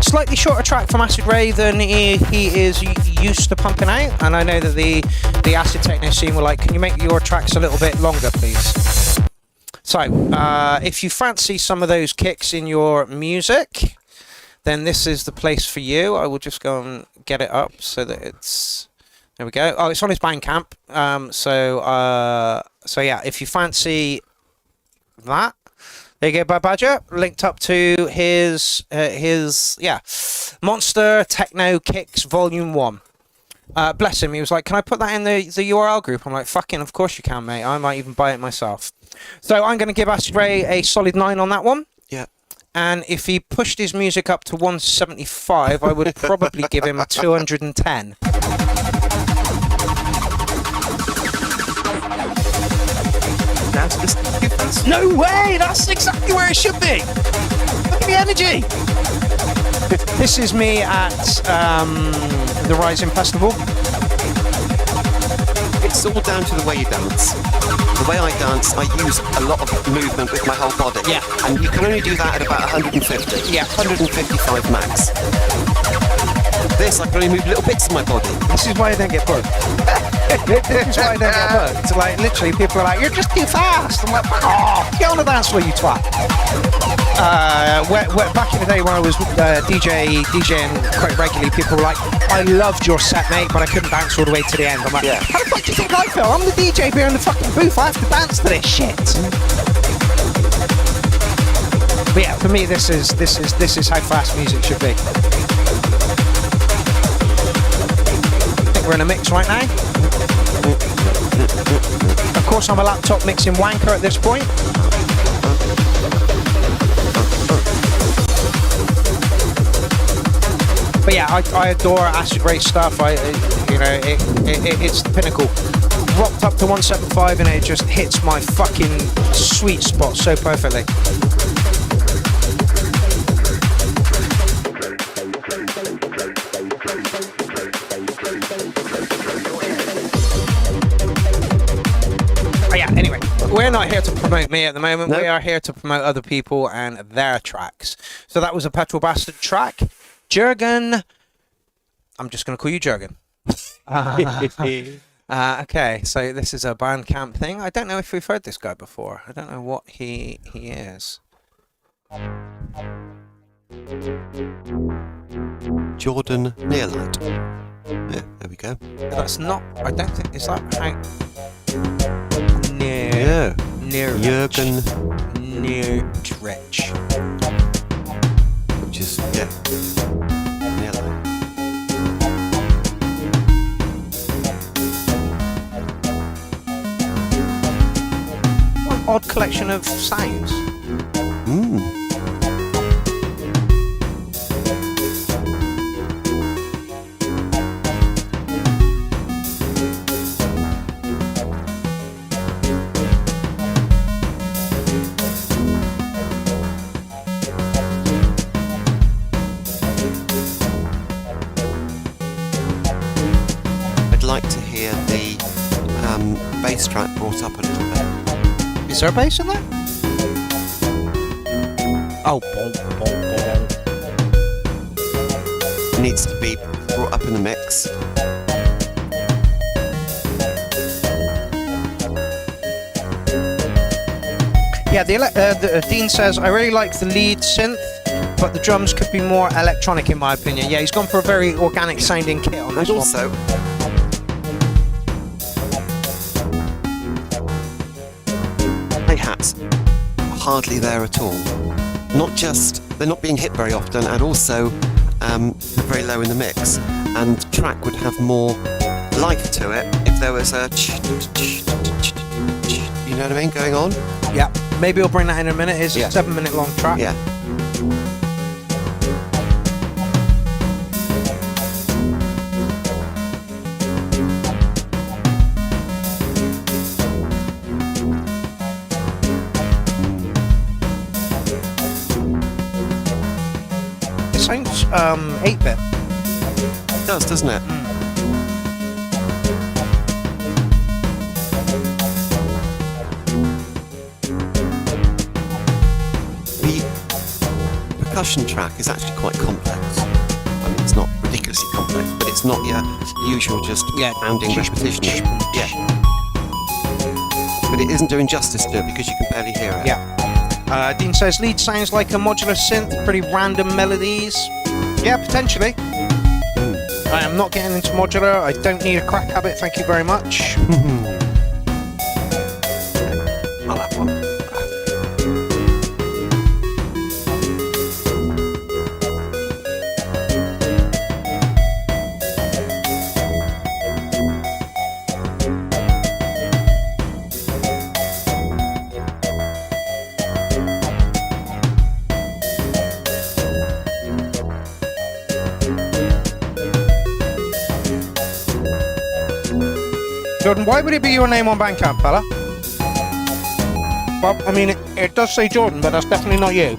Slightly shorter track from Acid Ray than he is used to pumping out, and I know that the acid techno scene were like, can you make your tracks a little bit longer, please? So, if you fancy some of those kicks in your music, then this is the place for you. I will just go and get it up so that it's... There we go. Oh, it's on his Bandcamp. So yeah, if you fancy that, there you go, Bad Badger, linked up to his Monster Techno Kicks Volume 1. Bless him, he was like, can I put that in the URL group? I'm like, fucking, of course you can, mate. I might even buy it myself. So I'm going to give Acid Ray a solid 9 on that one. Yeah. And if he pushed his music up to 175, I would probably give him a 210. That's just difference. No way! That's exactly where it should be! Look at the energy! This is me at the Rising Festival. It's all down to the way you dance. The way I dance, I use a lot of movement with my whole body. Yeah. And you can only do that at about 150. Yeah. 155 max. this, I can only move little bits of my body. This is why I don't get booked. This is why I don't get booked. Like, literally, people are like, you're just too fast. I'm like, fuck off. Get on the dance floor, you twat. Back in the day when I was DJing quite regularly, people were like, I loved your set, mate, but I couldn't dance all the way to the end. I'm like, how the fuck do you think I feel? I'm the DJ behind the fucking booth. I have to dance to this shit. But yeah, for me, this is how fast music should be. I think we're in a mix right now. Of course, I'm a laptop mixing wanker at this point. But yeah, I adore acid race stuff. It's the pinnacle. Rocked up to 175 and it just hits my fucking sweet spot so perfectly. But yeah, anyway, we're not here to promote me at the moment. Nope. We are here to promote other people and their tracks. So that was a Petrol Bastard track. Jurgen, I'm just going to call you Jurgen. Okay, so this is a Bandcamp thing. I don't know if we've heard this guy before. I don't know what he is. Jordan Nearlight. Yeah, there we go. That's not, I don't think, is that how... Jurgen Neerdrich. Which is, yeah. Nearlight. What an odd collection of sounds. Like to hear the bass track brought up a little bit. Is there a bass in there? Oh, boom, boom, boom. It needs to be brought up in the mix. Yeah, the Dean says, I really like the lead synth, but the drums could be more electronic in my opinion. Yeah, he's gone for a very organic sounding kit on this and also, hi-hats are hardly there at all. Not just, they're not being hit very often, and also they're very low in the mix. And the track would have more life to it if there was a you know what I mean, going on? Yeah, maybe we'll bring that in a minute. It's a 7-minute long track. Yeah. It sounds 8-bit. It does, doesn't it? The percussion track is actually quite complex. I mean, it's not ridiculously complex, but it's not your usual just pounding repetition. Yeah. But it isn't doing justice to it because you can barely hear it. Yeah. Dean says lead sounds like a modular synth, pretty random melodies. Yeah, potentially. I am not getting into modular. I don't need a crack habit, thank you very much. I'll have one. Jordan, why would it be your name on Bandcamp, fella? Well, I mean, it does say Jordan, but that's definitely not you.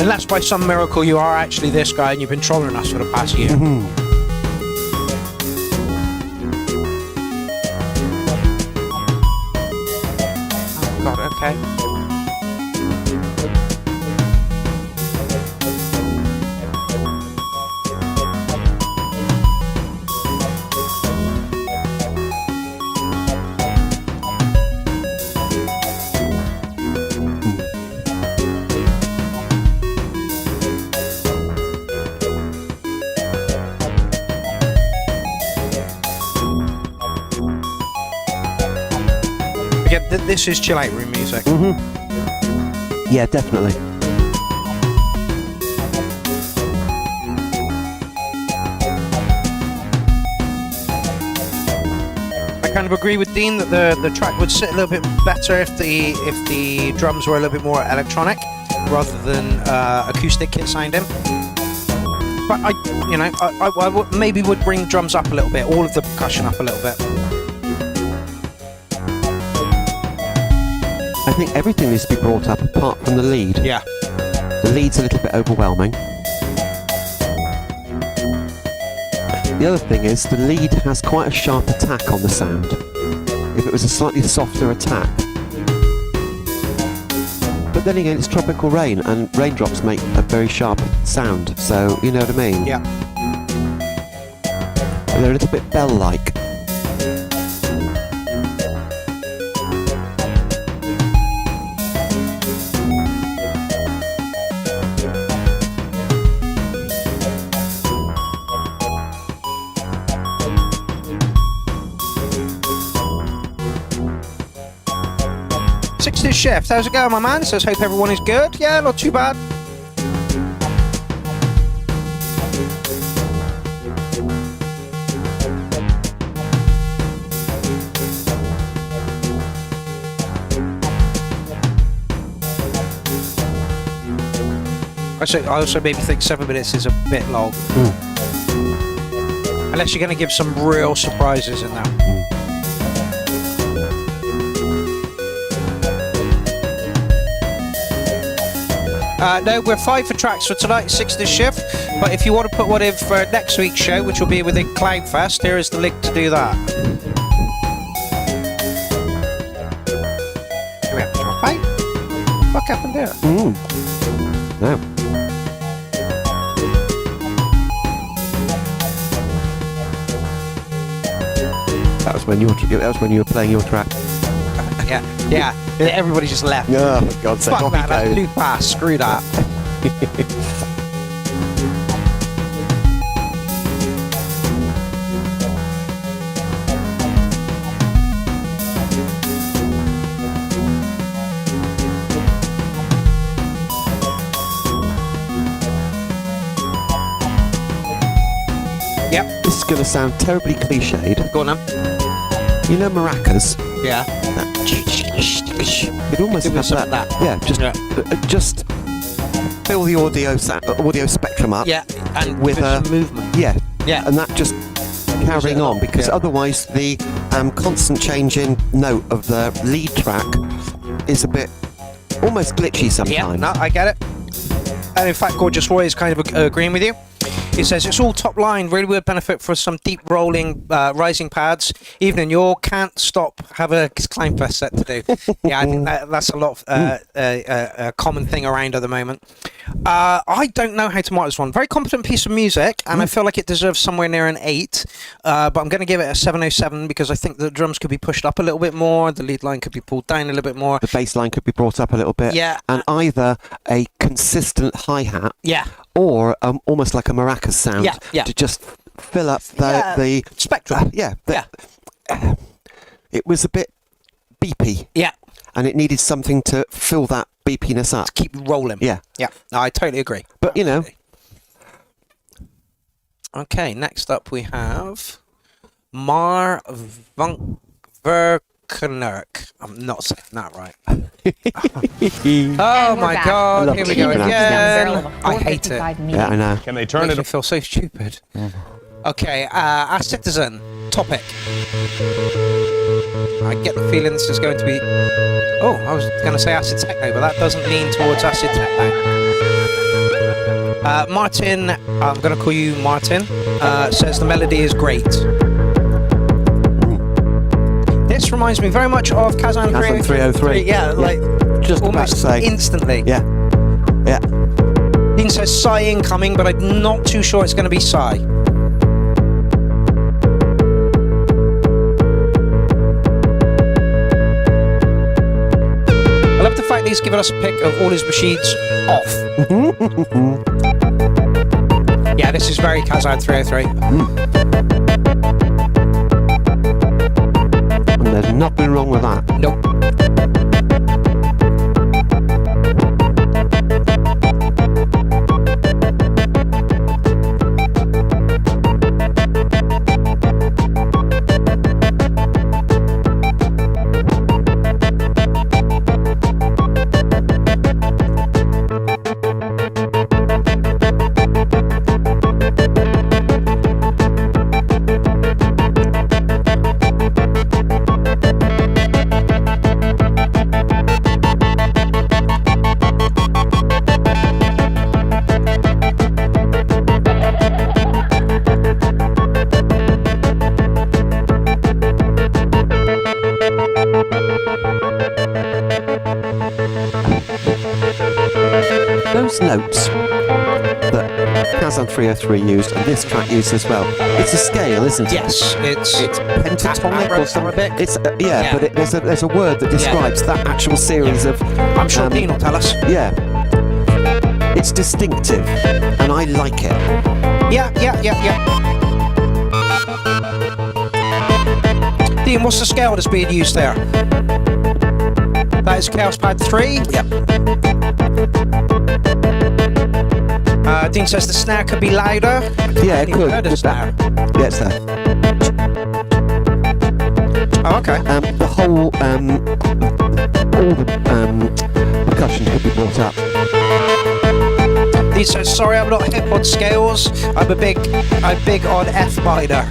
Unless by some miracle you are actually this guy and you've been trolling us for the past year. Oh, God, okay. Yeah, this is chill out room music. Yeah, definitely. I kind of agree with Dean that the track would sit a little bit better if the drums were a little bit more electronic rather than acoustic kit sounding. But I maybe would bring drums up a little bit, all of the percussion up a little bit. I think everything needs to be brought up apart from the lead. Yeah. The lead's a little bit overwhelming. The other thing is the lead has quite a sharp attack on the sound. If it was a slightly softer attack. But then again, it's tropical rain, and raindrops make a very sharp sound, so you know what I mean? Yeah. They're a little bit bell-like. Chef, how's it going, my man? Says, hope everyone is good. Yeah, not too bad. I also maybe think 7 minutes is a bit long. Unless you're going to give some real surprises in there. No, we're 5 for tracks for tonight, 6 this shift. But if you want to put one in for next week's show, which will be within Cloudfest, here is the link to do that. Do we have to drop out? What happened there? No. That was when you were playing your track. Yeah. Everybody just left. Oh, for God's sake. Fuck that, that's loop pass. Screw that. Yep. This is going to sound terribly cliched. Go on then. You know maracas? Yeah. It almost has that. Yeah, just fill the audio spectrum up. Yeah, and with some movement. Yeah, and that just carrying on, because otherwise the constant change in note of the lead track is a bit almost glitchy sometimes. Yeah, no, I get it. And in fact, Gorgeous Roy is kind of agreeing with you. He says it's all top line, really would benefit for some deep rolling rising pads. Evening, you all can't stop, have a Clownfest set to do. Yeah, I think that's a lot of a common thing around at the moment. I don't know how to mark this one. Very competent piece of music, and I feel like it deserves somewhere near an 8. But I'm going to give it a 707 because I think the drums could be pushed up a little bit more, the lead line could be pulled down a little bit more. The bass line could be brought up a little bit. Yeah. And either a consistent hi-hat. Yeah. Or almost like a maracas sound to just fill up the spectrum. It was a bit beepy. Yeah. And it needed something to fill that beepiness up. Keep rolling. Yeah. Yeah. No, I totally agree. But, you know. Okay, next up we have Mar Verkenerk. I'm not saying that right. Oh my God! Here we go again. I hate it. Yeah, I know. Can they turn Makes it? me feel so stupid. Okay, our citizen topic. I get the feeling this is going to be. Oh, I was going to say acid techno, but that doesn't lean towards acid techno. Martin, I'm going to call you Martin. Says the melody is great. This reminds me very much of Kazan 303. Yeah, like just almost about to say. Instantly. Yeah. Dean says Psy incoming, but I'm not too sure it's going to be Psy. I love the fact that he's given us a pic of all his machines off. Yeah, this is very Kazan 303. And there's nothing wrong with that. Nope. notes that Kazan 303 used and this track used as well. It's a scale, isn't it? Yes, it's Pentatonic or something. Arabic. It's but there's a word that describes that actual series of. I'm sure Dean will tell us. Yeah. It's distinctive, and I like it. Yeah. Dean, what's the scale that's being used there? That is Chaos Pad 3. Yep. Dean says the snare could be louder. Yeah, it could. Heard a snare. Yeah, it's there. Oh, okay. The whole, all the percussion could be brought up. Dean says, sorry, I'm not hip on scales. I'm big on F minor.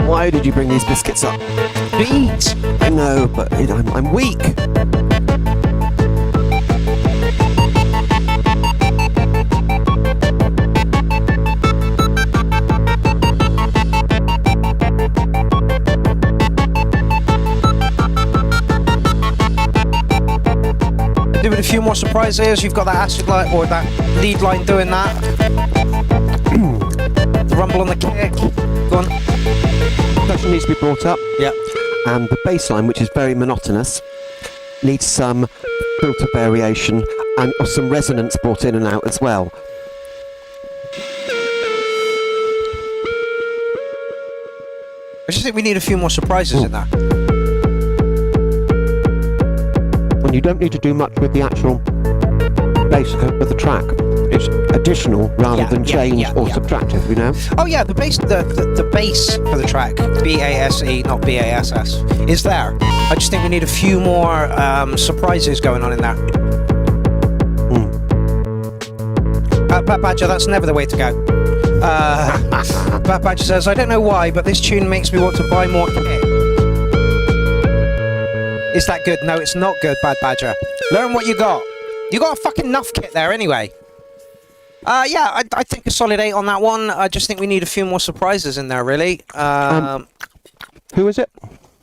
Why did you bring these biscuits up? Beat. I know, but I'm weak. Doing a few more surprises. You've got that acid line or that lead line doing that. The rumble on the kick. Go on. Percussion needs to be brought up. Yeah. And the bass line, which is very monotonous, needs some filter variation and some resonance brought in and out as well. I just think we need a few more surprises in that. When you don't need to do much with the actual bass of the track. It's additional rather than change or subtractive, you know? Oh yeah, the bass for the track, B-A-S-E, not B-A-S-S, is there. I just think we need a few more surprises going on in there. Bat Badger, that's never the way to go. Bat Badger says, I don't know why, but this tune makes me want to buy more kit. Is that good? No, it's not good, Bad Badger. Learn what you got. You got a fucking enough kit there anyway. Yeah, I think a solid 8 on that one. I just think we need a few more surprises in there, really. Who is it?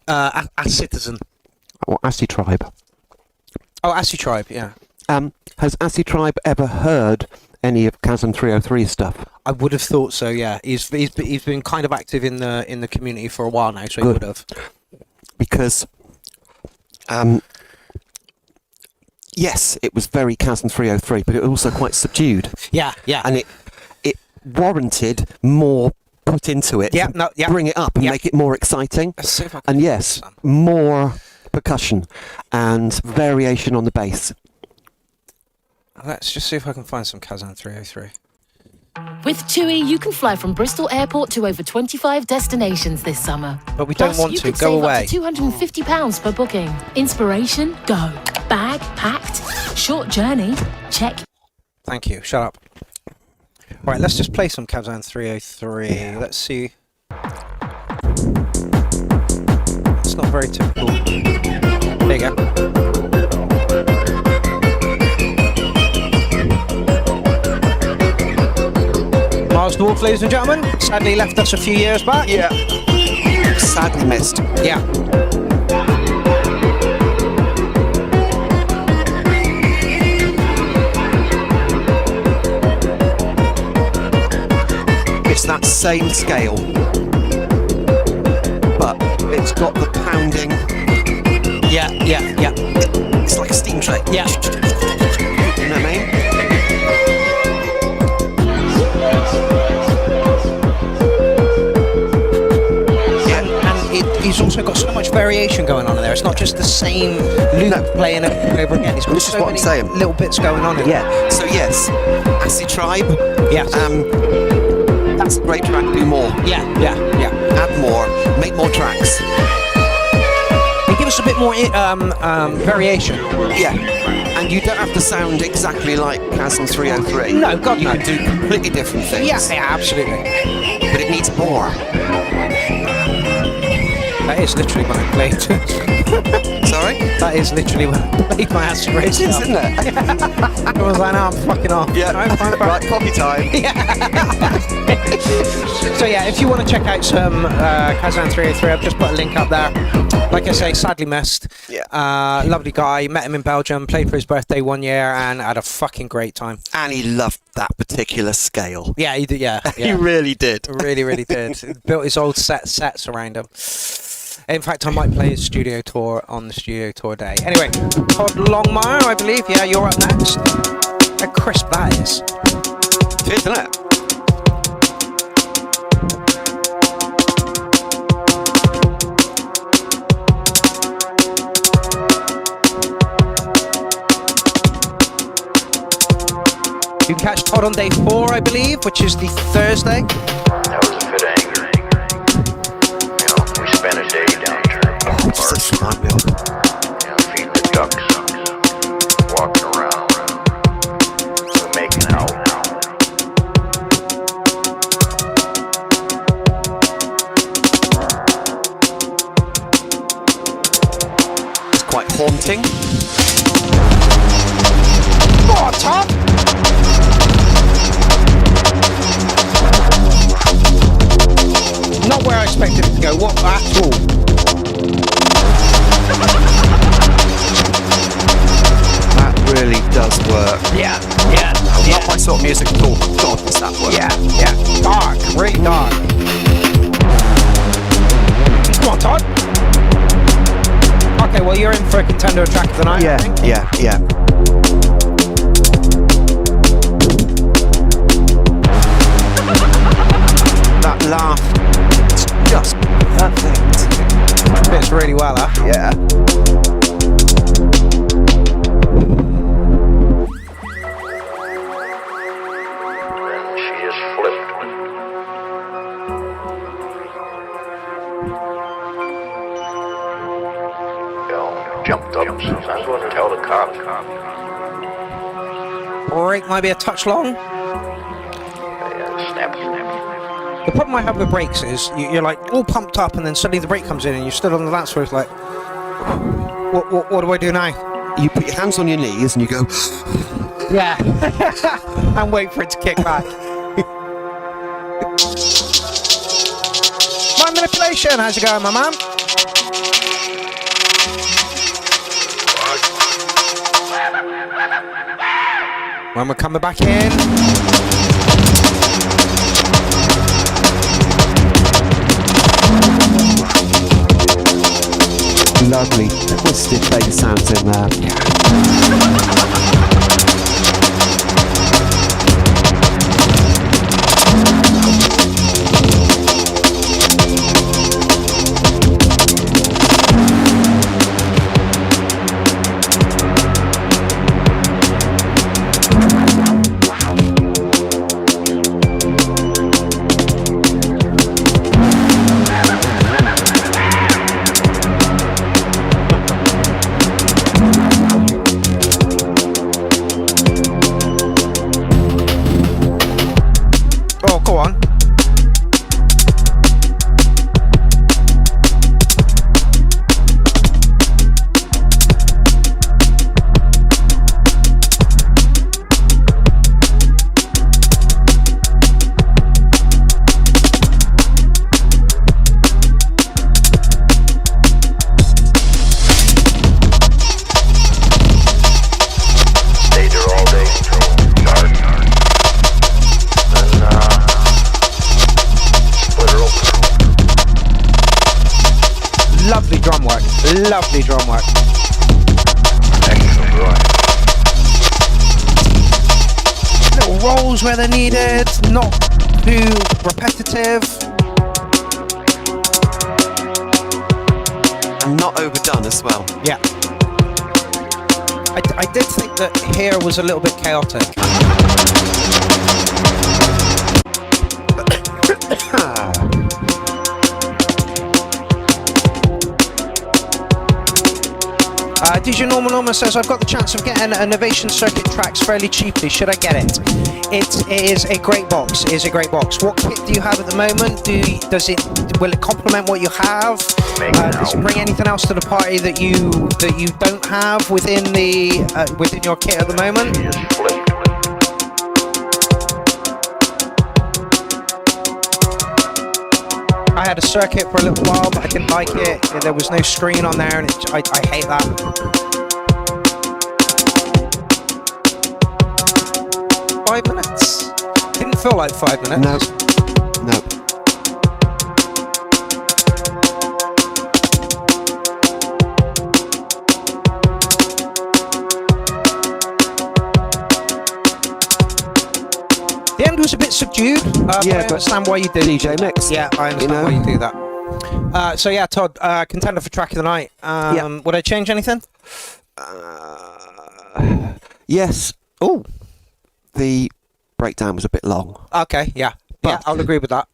A Citizen. Or Assy Tribe. Oh, Assy Tribe, yeah. Has Assy Tribe ever heard any of Kazan 303 stuff? I would have thought so, yeah. He's been kind of active in the community for a while now, so he would have. Because, yes, it was very Kazan 303, but it was also quite subdued. Yeah. And it warranted more put into it. Bring it up and make it more exciting. And yes, more percussion and variation on the bass. Let's just see if I can find some Kazan 303. With TUI, you can fly from Bristol Airport to over 25 destinations this summer. But we don't want to. Go away. Plus, you could save up to £250 per booking. Inspiration? Go. Bag? Packed. Short journey? Check. Thank you. Shut up. Right, let's just play some Kazan 303. Let's see. It's not very typical. There you go. Miles Dwarf, ladies and gentlemen, sadly left us a few years back. Yeah. Sadly missed. Yeah. It's that same scale, but it's got the pounding. Yeah. It's like a steam train. Yeah. You know what I mean? He's also got so much variation going on in there. It's not just the same loop playing over again. He's got This is so what I'm many saying. little bits going on in there. Yeah. So yes, Assy Tribe. Yes. That's a great track. Do more. Yeah. Add more. Make more tracks. And give us a bit more variation. Yeah. And you don't have to sound exactly like Kazan 303. No, God, you no. can do completely different things. Yeah, absolutely. But it needs more. That is literally when I played. Sorry? That is literally when I played my acid race. It is, isn't it? I was like, no, I'm fucking off. Yeah. Right, copy time. So yeah, if you want to check out some Kazan 303, I've just put a link up there. Like I say, sadly missed. Yeah. Lovely guy. Met him in Belgium. Played for his birthday one year and had a fucking great time. And he loved that particular scale. Yeah, he did. Yeah, He really did. really, really did. Built his old sets around him. In fact, I might play his studio tour on the studio tour day. Anyway, Todd Longmire, I believe. Yeah, you're up next. How crisp that is. It is, isn't it? You can catch Todd on day 4, I believe, which is the Thursday. That was a fit of anger. You know, we spent a day down there, feeding the ducks, walking around, we're making out. It's quite haunting. Go on, Todd! Not where I expected it to go. What at all? That really does work. Yeah. Not my sort of music at all. God, does that work? Yeah. Dark. Really dark. Come on, Todd. Okay, well, you're in for a contender track of the night, I think. Yeah. That laugh, it's just perfect. Fits really well, huh? Yeah. Then she just flipped. Jumped up, says, I'm going to tell the cop. Break might be a touch long. Snap. The problem I have with brakes is you're like all pumped up and then suddenly the brake comes in and you're stood on the dance floor. It's like, what do I do now? You put your hands on your knees and you go, Yeah. And wait for it to kick back. My manipulation, how's it going, my man? When we're coming back in. lovely twisted bass sounds in there. Lovely drum work. Little rolls where they're needed, not too repetitive. And not overdone as well. Yeah. I did think that here was a little bit chaotic. DJ Norma says, I've got the chance of getting Innovation Circuit tracks fairly cheaply. Should I get it? It is a great box. It is a great box. What kit do you have at the moment? Will it complement what you have? Does it bring anything else to the party that you don't have within your kit at the moment? Is flipped. I had a circuit for a little while, but I didn't like it. There was no screen on there, and I hate that. Five minutes. Didn't feel like 5 minutes. No. The end was a bit subdued. But I understand why you did. DJ mix. Yeah, I understand why you do that. So yeah, Todd, contender for track of the night. Would I change anything? Yes. Oh, The breakdown was a bit long. okay, yeah, But- I'll agree with that.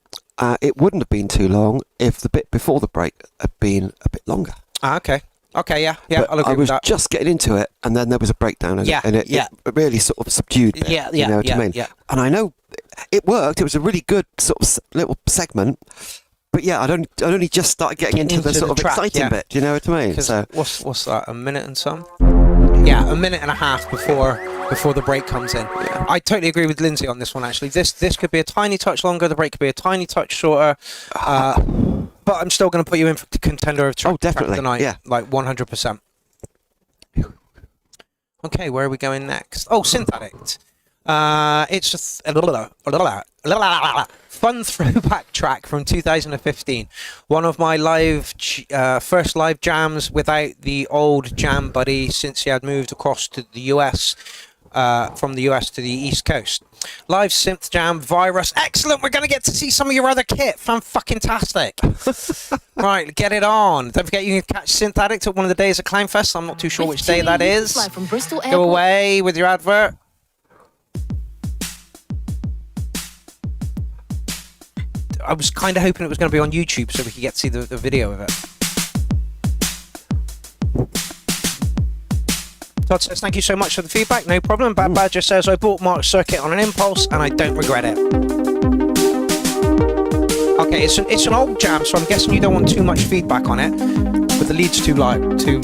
It wouldn't have been too long if the bit before the break had been a bit longer. Okay, yeah, But I'll agree I with was that. just getting into it, and then there was a breakdown, and it really sort of subdued it. Yeah, you know what I mean? yeah. And I know it worked. It was a really good sort of little segment. But yeah, I'd only just started getting into the sort of track, exciting bit. Do you know what I mean? 'Cause So what's that? A minute and some? Yeah, a minute and a half before the break comes in. Yeah. I totally agree with Lindsay on this one. Actually, this could be a tiny touch longer. The break could be a tiny touch shorter. But I'm still going to put you in for the contender of track definitely, of the night. yeah. Like 100%. Okay, where are we going next? Oh, Synth Addict. It's just a fun throwback track from 2015. One of my first live jams without the old jam buddy since he had moved across to the US, from the US to the East Coast. Live synth jam, Virus. Excellent. We're going to get to see some of your other kit. Fan-fucking-tastic. Right, get it on. Don't forget you can catch Synth Addict at one of the days at Clownfest. I'm not too sure which day that is. Fly from Bristol Go Airport. away with your advert. I was kind of hoping it was going to be on YouTube so we could get to see the video of it. Todd says, thank you so much for the feedback. No problem. Bad Badger says, I bought Mark's circuit on an impulse and I don't regret it. Okay, it's an old jam, so I'm guessing you don't want too much feedback on it. But the lead's too low, too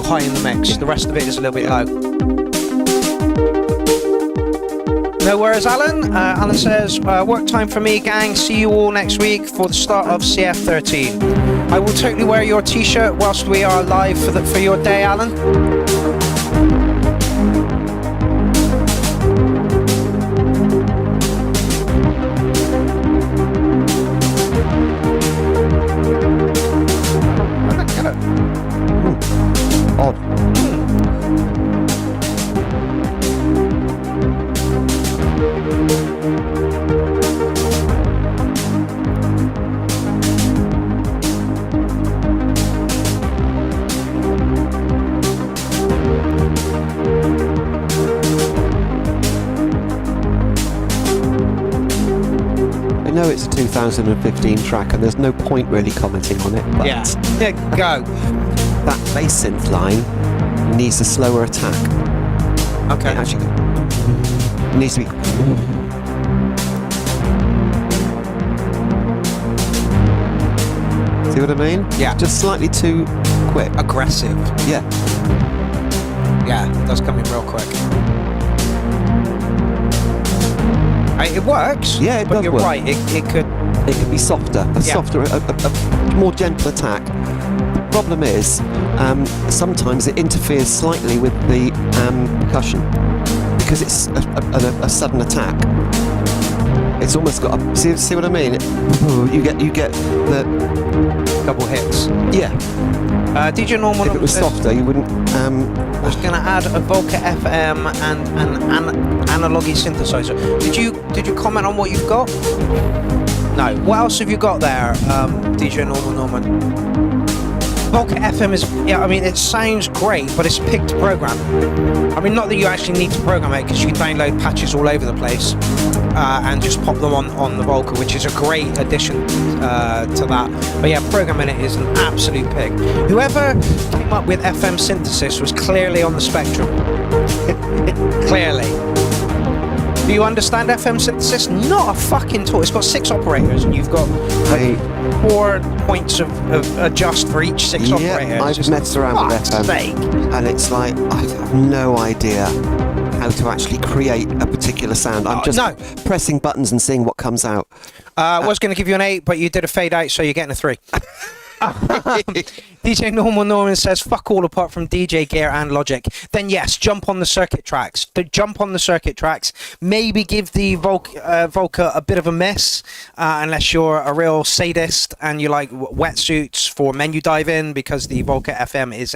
high in the mix. The rest of it is a little bit low. No worries, Alan. Alan says, work time for me, gang. See you all next week for the start of CF13. I will totally wear your t-shirt whilst we are live for your day, Alan. odd. I know it's a 2015 track and there's no point really commenting on it, but Yeah, go. that bass synth line needs a slower attack. Okay. It actually needs to be. See what I mean? Yeah. Just slightly too quick. Aggressive. Yeah. Yeah, it does come in real quick. It works. Yeah, it but does you're work. right. It could. It could be softer, a more gentle attack. The problem is, sometimes it interferes slightly with the percussion because it's a sudden attack. It's almost got a, see what I mean? You get the Double hits. yeah. DJ Norman. If it was softer, you wouldn't. I was going to add a Volca FM and an analogy synthesizer. Did you comment on what you've got? No. What else have you got there, DJ Norman? Volca FM is, yeah, I mean, it sounds great, but it's picked to program. I mean, not that you actually need to program it, because you can download patches all over the place and just pop them on the Volca, which is a great addition to that. But yeah, programming it is an absolute pig. Whoever came up with FM synthesis was clearly on the spectrum. Clearly. Do you understand FM synthesis? Not a fucking tool. It's got 6 operators, and you've got I, 4 points of adjust for each 6 operators. yeah, I've messed around with Fuck's FM, sake. and it's like I have no idea how to actually create a particular sound. I'm just no. pressing buttons and seeing what comes out. I was going to give you an 8, but you did a fade out, so you're getting a 3. DJ Norman says, fuck all apart from DJ gear and Logic. Then yes, jump on the circuit tracks. Jump on the circuit tracks. Maybe give the Volca a bit of a miss, unless you're a real sadist and you like wetsuits for menu dive in, because the Volca FM is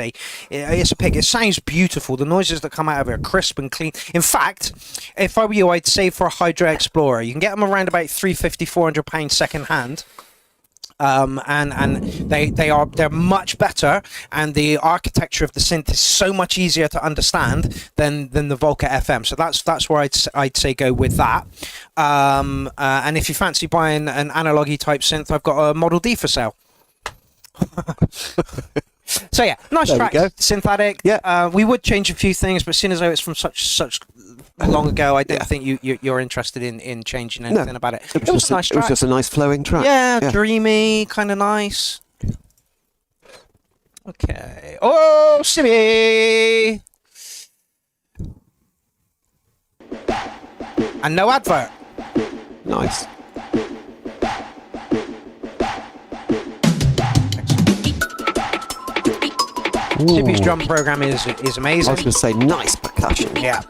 it's a pick. It sounds beautiful. The noises that come out of it are crisp and clean. In fact, if I were you, I'd save for a Hydra Explorer. You can get them around about £350-400 second hand. And they're much better, and the architecture of the synth is so much easier to understand than the Volca FM. So that's where I'd say go with that. And if you fancy buying an analogy type synth, I've got a Model D for sale. So yeah, nice There we track, go. synthetic. Yeah. We would change a few things, but seeing as though it's from such long ago, I don't think you're interested in changing anything about it. It was a nice track. It was just a nice flowing track. Yeah, dreamy, kind of nice. Okay. Oh, Sibby! And no advert. Nice. Sibby's drum program is I amazing. was going to say nice percussion. Yeah.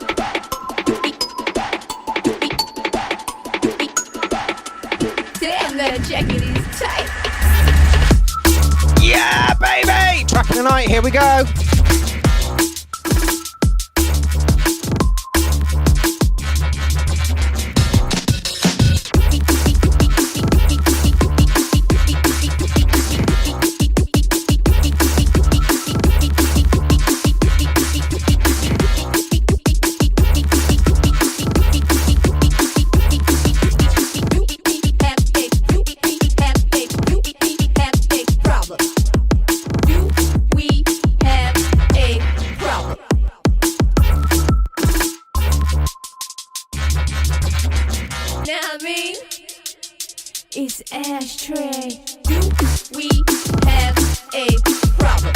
Damn, that jacket is tight. Yeah, baby! Track of the night, here we go. It's ashtray. Do we have a problem?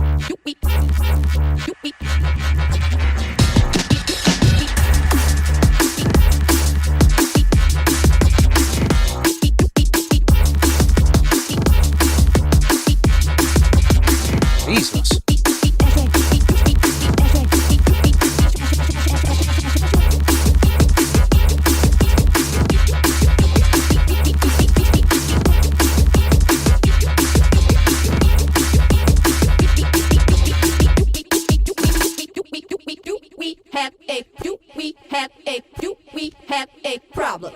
Do we have a problem? Jesus. Do we have a problem?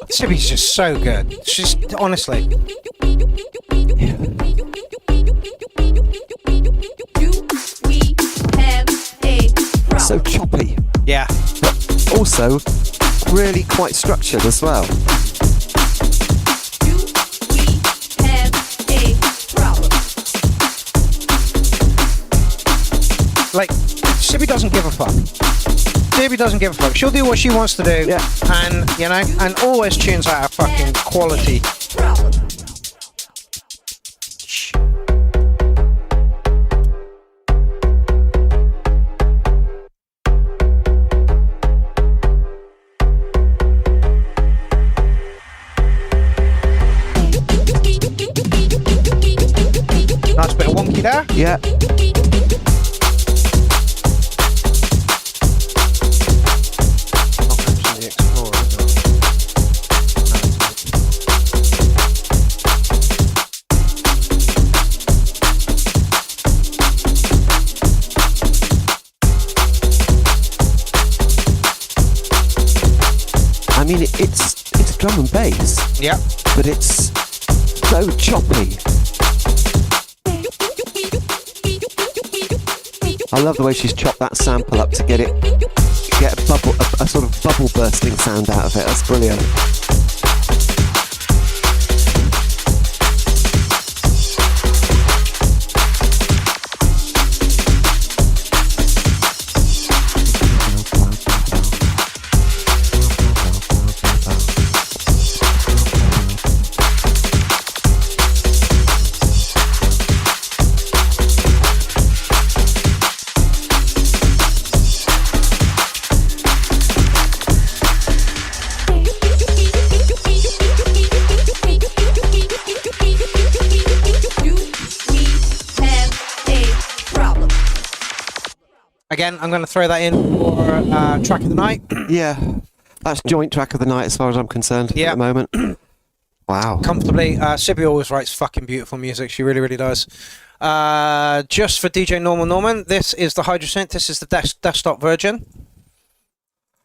Sibby's just so good. She's honestly. Do we have a problem? So choppy. Yeah. But also really quite structured as well. Do we have a problem? Like, Sibby doesn't give a fuck. Sibby doesn't give a fuck. She'll do what she wants to do. Yeah. And, you know, and always tunes out a fucking quality. Problem. Nice bit of wonky there. Yeah. Not actually the Explorer, is it? it's drum and bass, Yep. but it's so choppy. I love the way she's chopped that sample up to get a sort of bubble bursting sound out of it. That's brilliant. Again, I'm going to throw that in for track of the night. Yeah, that's joint track of the night as far as I'm concerned at the moment. Wow. Comfortably. Sibby always writes fucking beautiful music. She really, really does. Just for DJ Norman, this is the Hydrosynth. This is the desktop version.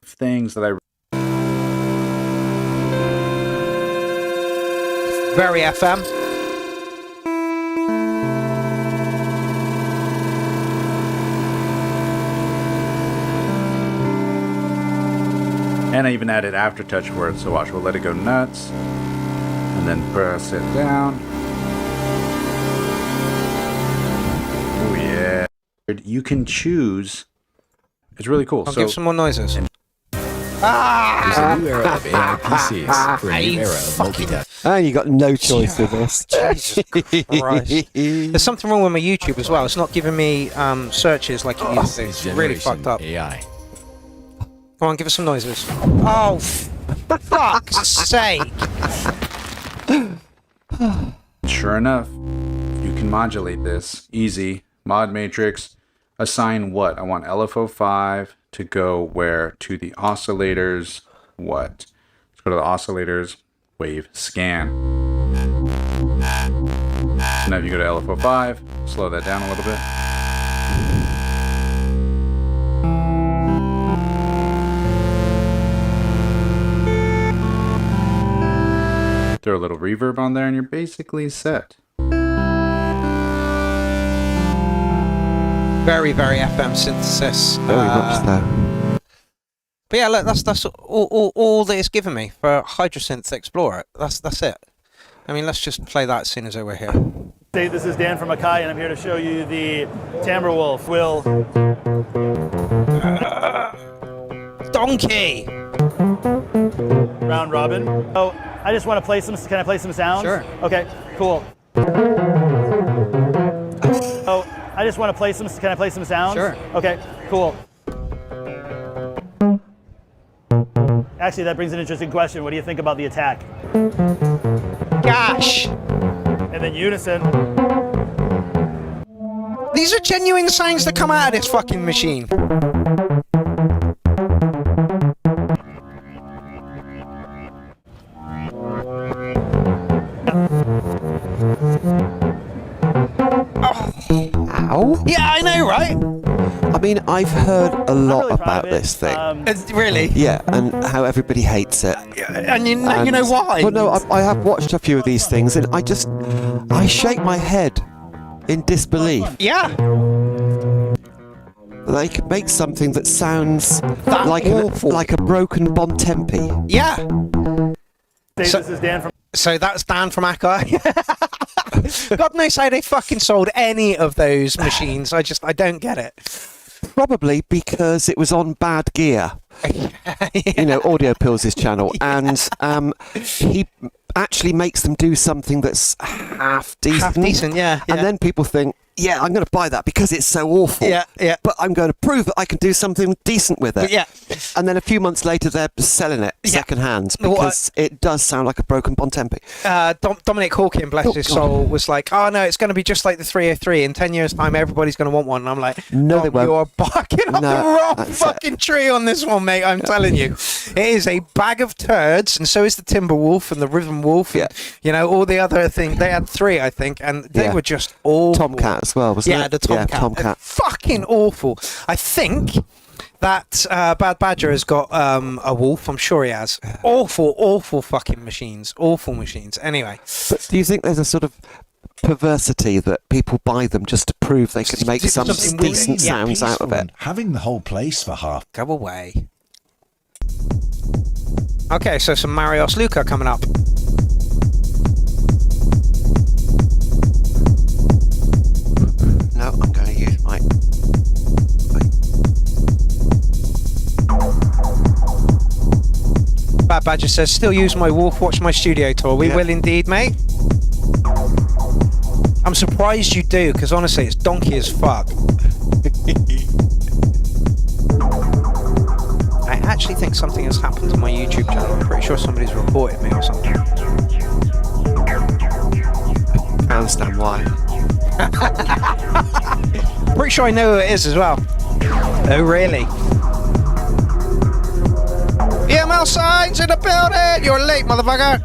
Things that I Very FM. And I even added aftertouch for it, so watch, we'll let it go nuts, and then press it down. Oh yeah. You can choose, it's really cool. I'll So give some more noises. There's a new era of AI PCs for a new era of multitasking. And you got no choice with this. Jesus Christ. There's something wrong with my YouTube as well. It's not giving me searches like it used to. It's really fucked up. AI. Come on, give us some noises. Oh, for fuck's sake. sure enough, you can modulate this. Easy. Mod matrix. Assign what? I want LFO5 to go where? To the oscillators. What? Let's go to the oscillators. Wave scan. So now if you go to LFO5, slow that down a little bit. Throw a little reverb on there and you're basically set. Very, very FM synthesis. Very much so. But yeah, look, that's all that it's given me for Hydrosynth Explorer. That's it. I mean, let's just play that as soon as we're here. Hey, this is Dan from Akai, and I'm here to show you the Timberwolf. Donkey! Round robin. Oh, I just want to play some. Can I play some sounds? Sure. Okay, cool. Oh, I just want to play some. Can I play some sounds? Sure. Okay, cool. Actually, that brings an interesting question. What do you think about the attack? Gosh! And then unison. These are genuine sounds that come out of this fucking machine. Ow. Yeah, I know, right? I mean, I've heard a lot really proud about of it. this thing. Really? Yeah, and how everybody hates it. And you know why? Well, no, I have watched a few of these things, and I shake my head in disbelief. Yeah. They could make something that sounds That like awful. like a broken Bontempi. Yeah. Hey, So- this is Dan from. So that's Dan from Akai. God knows how they fucking sold any of those machines. I don't get it. Probably because it was on Bad Gear, you know, Audio Pills' channel, and he actually makes them do something that's half decent. Half decent, yeah. And then people think, yeah, I'm going to buy that because it's so awful. Yeah, yeah. But I'm going to prove that I can do something decent with it. Yeah. And then a few months later, they're selling it second hand because it does sound like a broken Bontempi. Dominic Hawking, bless his soul, was like, oh no, it's going to be just like the 303. In 10 years' time, everybody's going to want one. And I'm like, No, they won't. You're barking up No, the wrong that's fucking tree on this one, mate. I'm telling you. It is a bag of turds, and so is the Timberwolf and the Rhythm Wolf. And, you know, all the other things. They had 3, I think, and they were just awful. Tomcat as well, wasn't it? Yeah, the Tomcat. Yeah, Tomcat. Fucking awful. I think That Bad Badger has got a wolf. I'm sure he has. Awful fucking machines. Awful machines. Anyway. But do you think there's a sort of perversity that people buy them just to prove they can make some something decent really sounds out of it? Having the whole place for half. Go away. Okay, so some Marios Luca coming up. No, I'm going to use my... Bad Badger says, still use my wolf, watch my studio tour. We will indeed, mate. I'm surprised you do, because honestly, it's donkey as fuck. I actually think something has happened to my YouTube channel. I'm pretty sure somebody's reported me or something. I understand why. Pretty sure I know who it is as well. Oh, really? EML signs in the building! You're late, motherfucker!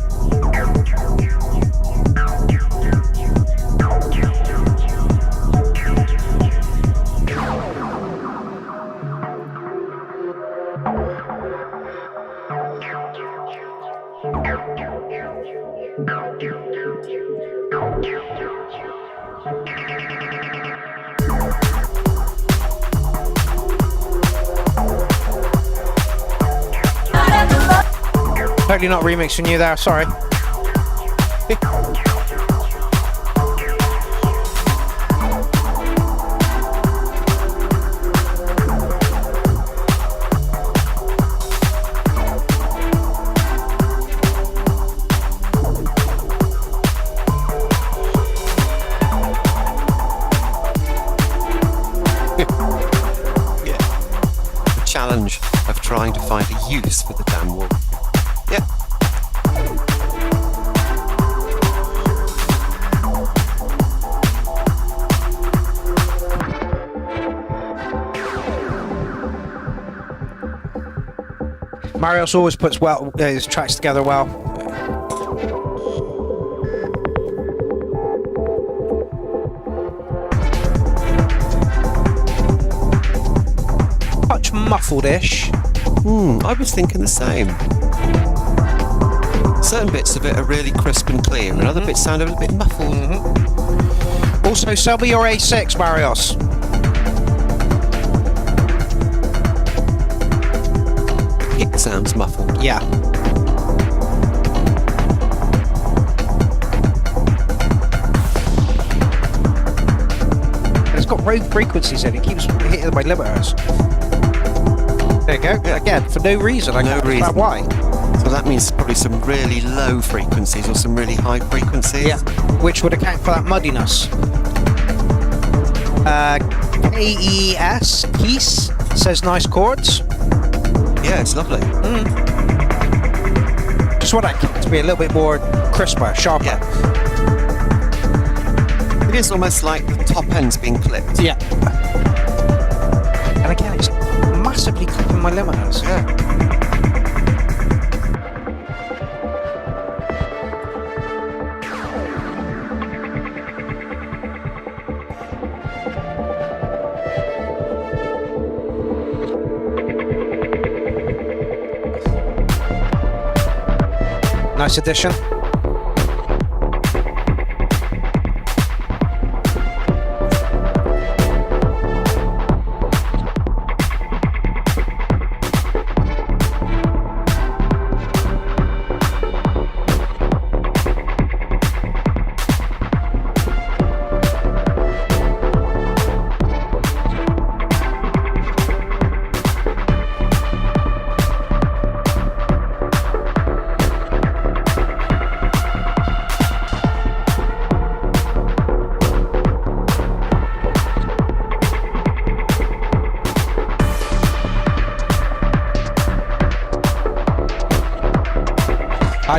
Totally not remixing you there, sorry. The challenge of trying to find a use for the damn wolf. Yeah. Marios always puts his tracks together well. Much muffled-ish. I was thinking the same. Certain bits of it are really crisp and clear, and other bits sound a little bit muffled. Also, sell me your A6, Marios. It sounds muffled. Yeah. It's got rogue frequencies in it. It keeps hitting my limiters. There you go. Again, for no reason. I can't understand why. So that means probably some really low frequencies or some really high frequencies. Yeah, which would account for that muddiness. Keys says nice chords. Yeah, it's lovely. Just want that kick to be a little bit more crisper, sharper. Yeah. It is almost like the top end's being clipped. Yeah. And again, it's massively clipping my limiters. Yeah. Nice addition.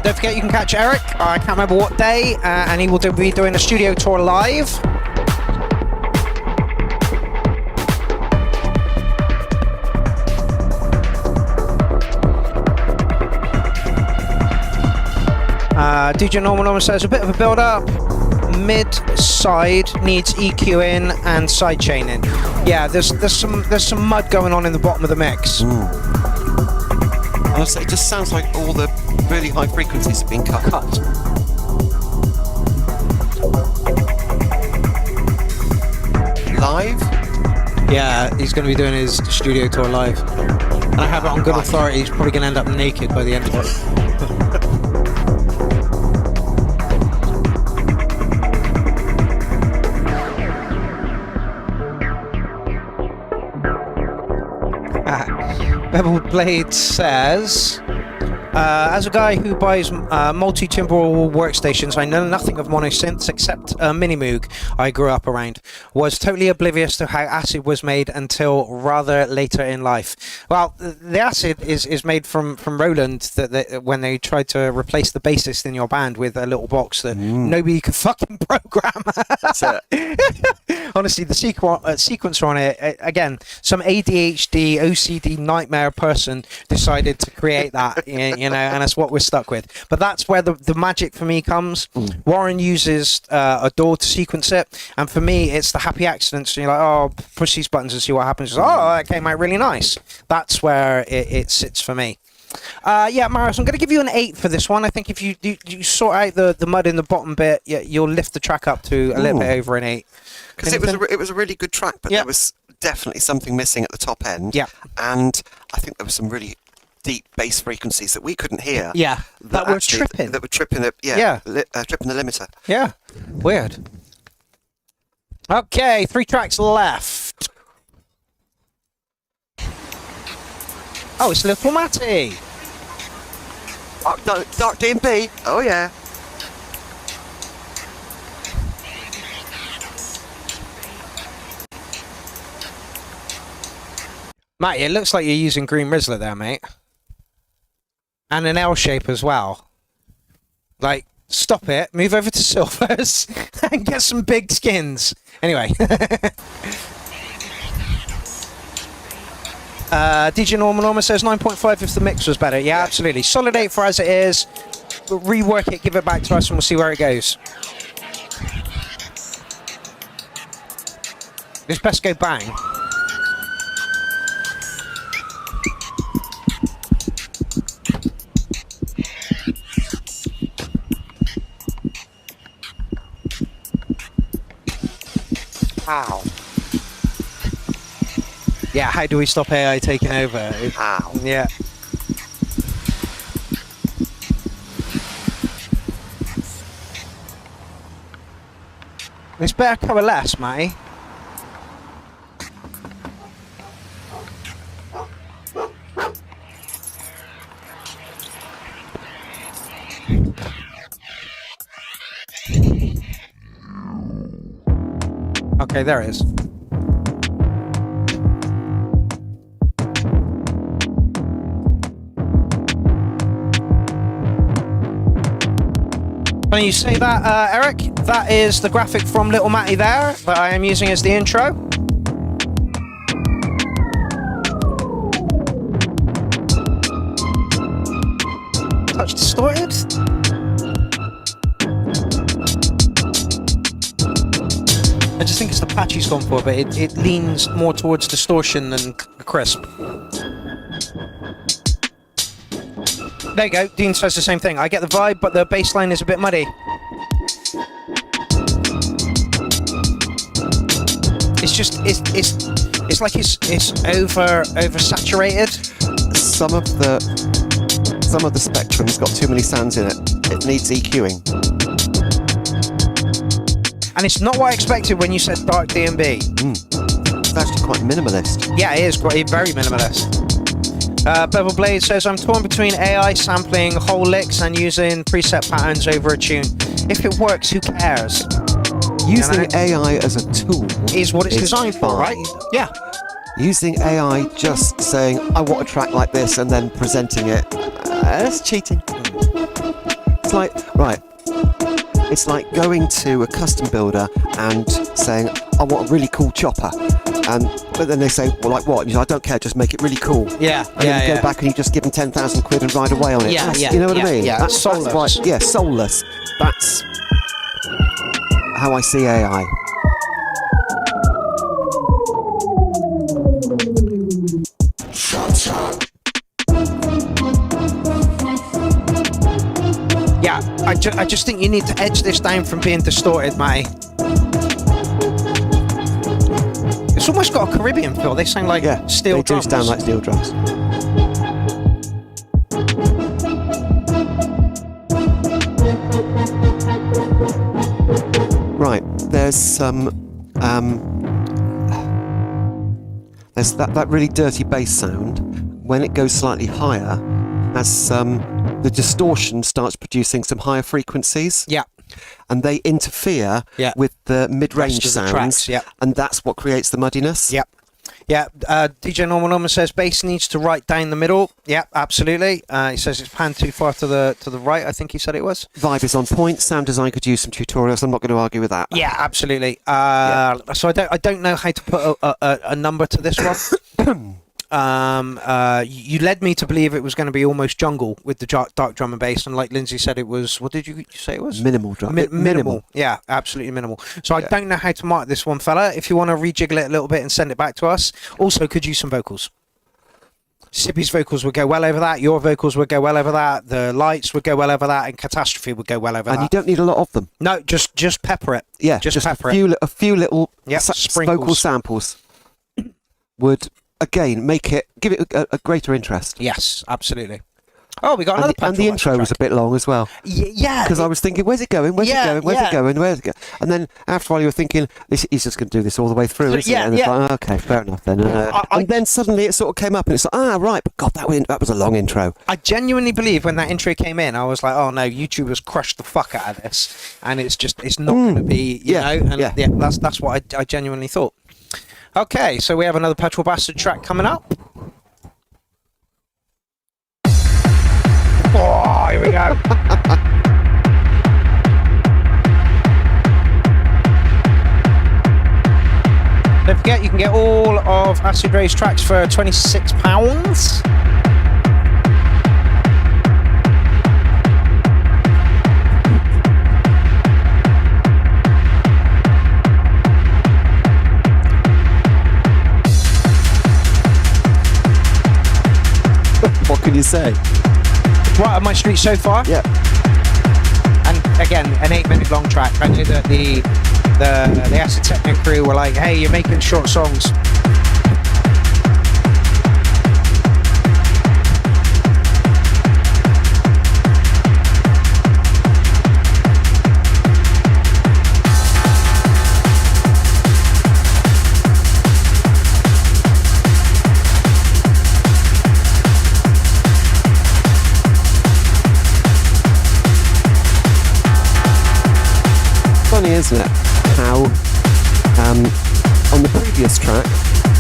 Don't forget you can catch Eric, I can't remember what day, and he will be doing a studio tour live. DJ Norman says a bit of a build up, mid side needs EQing and side chaining. Yeah, there's some mud going on in the bottom of the mix. Honestly, it just sounds like all the really high frequencies have been cut. Live? Yeah, he's going to be doing his studio tour live. And I have it on good authority, he's probably going to end up naked by the end of it. Bevel Blade says, as a guy who buys multi-timbral workstations, I know nothing of monosynths except Minimoog I grew up around. Was totally oblivious to how acid was made until rather later in life. Well, the acid is made from Roland that when they tried to replace the bassist in your band with a little box that nobody could fucking program. That's it. Honestly, the sequencer on it, again, some ADHD, OCD nightmare person decided to create that, and that's what we're stuck with. But that's where the magic for me comes. Warren uses a DAW to sequence it, and for me, it's the happy accidents. And you're like, oh, push these buttons and see what happens. Oh, that came out really nice. That's where it sits for me. Yeah, Marius, I'm going to give you an 8 for this one. I think if you sort out the mud in the bottom bit, you'll lift the track up to a little bit over an 8. Because it was a really good track, but there was definitely something missing at the top end. Yeah. And I think there was some really deep bass frequencies that we couldn't hear. Yeah. That were tripping. That were tripping the tripping the limiter. Yeah. Weird. Okay, 3 tracks left. Oh, it's Little Matty. Dark D&B. Oh yeah. Matty, it looks like you're using Green Rizzler there, mate. And an L shape as well. Like, stop it, move over to silvers, and get some big skins. Anyway. DJ Norma says 9.5 if the mix was better. Yeah, absolutely. Solid 8 for as it is. We'll rework it, give it back to us, and we'll see where it goes. This best go bang. Ow. Yeah, how do we stop AI taking over? Ow. Yeah. It's better coalesce, Matty. Okay, there it is. Funny you say that, Eric. That is the graphic from Little Matty there that I am using as the intro. Touch distorted. I just think it's the patch he's gone for, but it leans more towards distortion than crisp. There you go, Dean says the same thing. I get the vibe, but the bass line is a bit muddy. It's just, it's like it's oversaturated. Some of the spectrum's got too many sounds in it. It needs EQing. And it's not what I expected when you said dark D&B. It's actually quite minimalist. Yeah, it is very minimalist. Bevel Blade says, I'm torn between AI sampling whole licks and using preset patterns over a tune. If it works, who cares? Using AI as a tool is what it's designed for, right? Yeah. Using AI just saying, I want a track like this, and then presenting it, that's cheating. It's like, right, it's like going to a custom builder and saying, I want a really cool chopper. But then they say, well, like what? And you say, I don't care, just make it really cool. Yeah, and then you go back and you just give them 10,000 quid and ride away on it. Yeah, you know what I mean? Yeah, that's soulless. That's right. Yeah, soulless. That's how I see AI. Yeah, I just think you need to edge this down from being distorted, Matty. It's almost got a Caribbean feel. They sound like steel they drums. do sound like steel drums. Right, there's some there's that really dirty bass sound. When it goes slightly higher, as the distortion starts producing some higher frequencies. Yeah. And they interfere with the mid-range sounds, tracks, and that's what creates the muddiness. Yep. Yeah, DJ Norman says bass needs to right down the middle. Yeah, absolutely. He says it's panned too far to the right. I think he said it was. Vibe is on point. Sound design could use some tutorials. I'm not going to argue with that. Yeah, absolutely. So I don't know how to put a number to this one. You led me to believe it was going to be almost jungle with the dark drum and bass, and like Lindsay said, it was. What did you say it was? Minimal drum. Minimal. Yeah, absolutely minimal. So I don't know how to mark this one, fella. If you want to rejiggle it a little bit and send it back to us, also could use some vocals. Sippy's vocals would go well over that. Your vocals would go well over that. The lights would go well over that, and Catastrophe would go well over that. And you don't need a lot of them. No, just pepper it. Yeah, just pepper a few little sprinkles. vocal samples would. Again, give it a greater interest. Yes, absolutely. Oh, we got another and the intro was a bit long as well. Yeah. Because I was thinking, where's it going? Where's it going? Where's it going? Where's it going? And then after a while, you were thinking, he's just going to do this all the way through, isn't it? And it's like, okay, fair enough then. And then suddenly it sort of came up, and it's like, right, but God, that was a long intro. I genuinely believe when that intro came in, I was like, oh no, YouTube has crushed the fuck out of this, and it's not going to be, you know. And that's what I genuinely thought. Okay, so we have another Petrol Bastard track coming up. Oh, here we go. Don't forget, you can get all of Acid Ray's tracks for £26. What can you say? Right on my street so far. Yeah. And again, an 8-minute long track. I knew that the Acid Techno crew were like, hey, you're making short songs. Isn't it? How on the previous track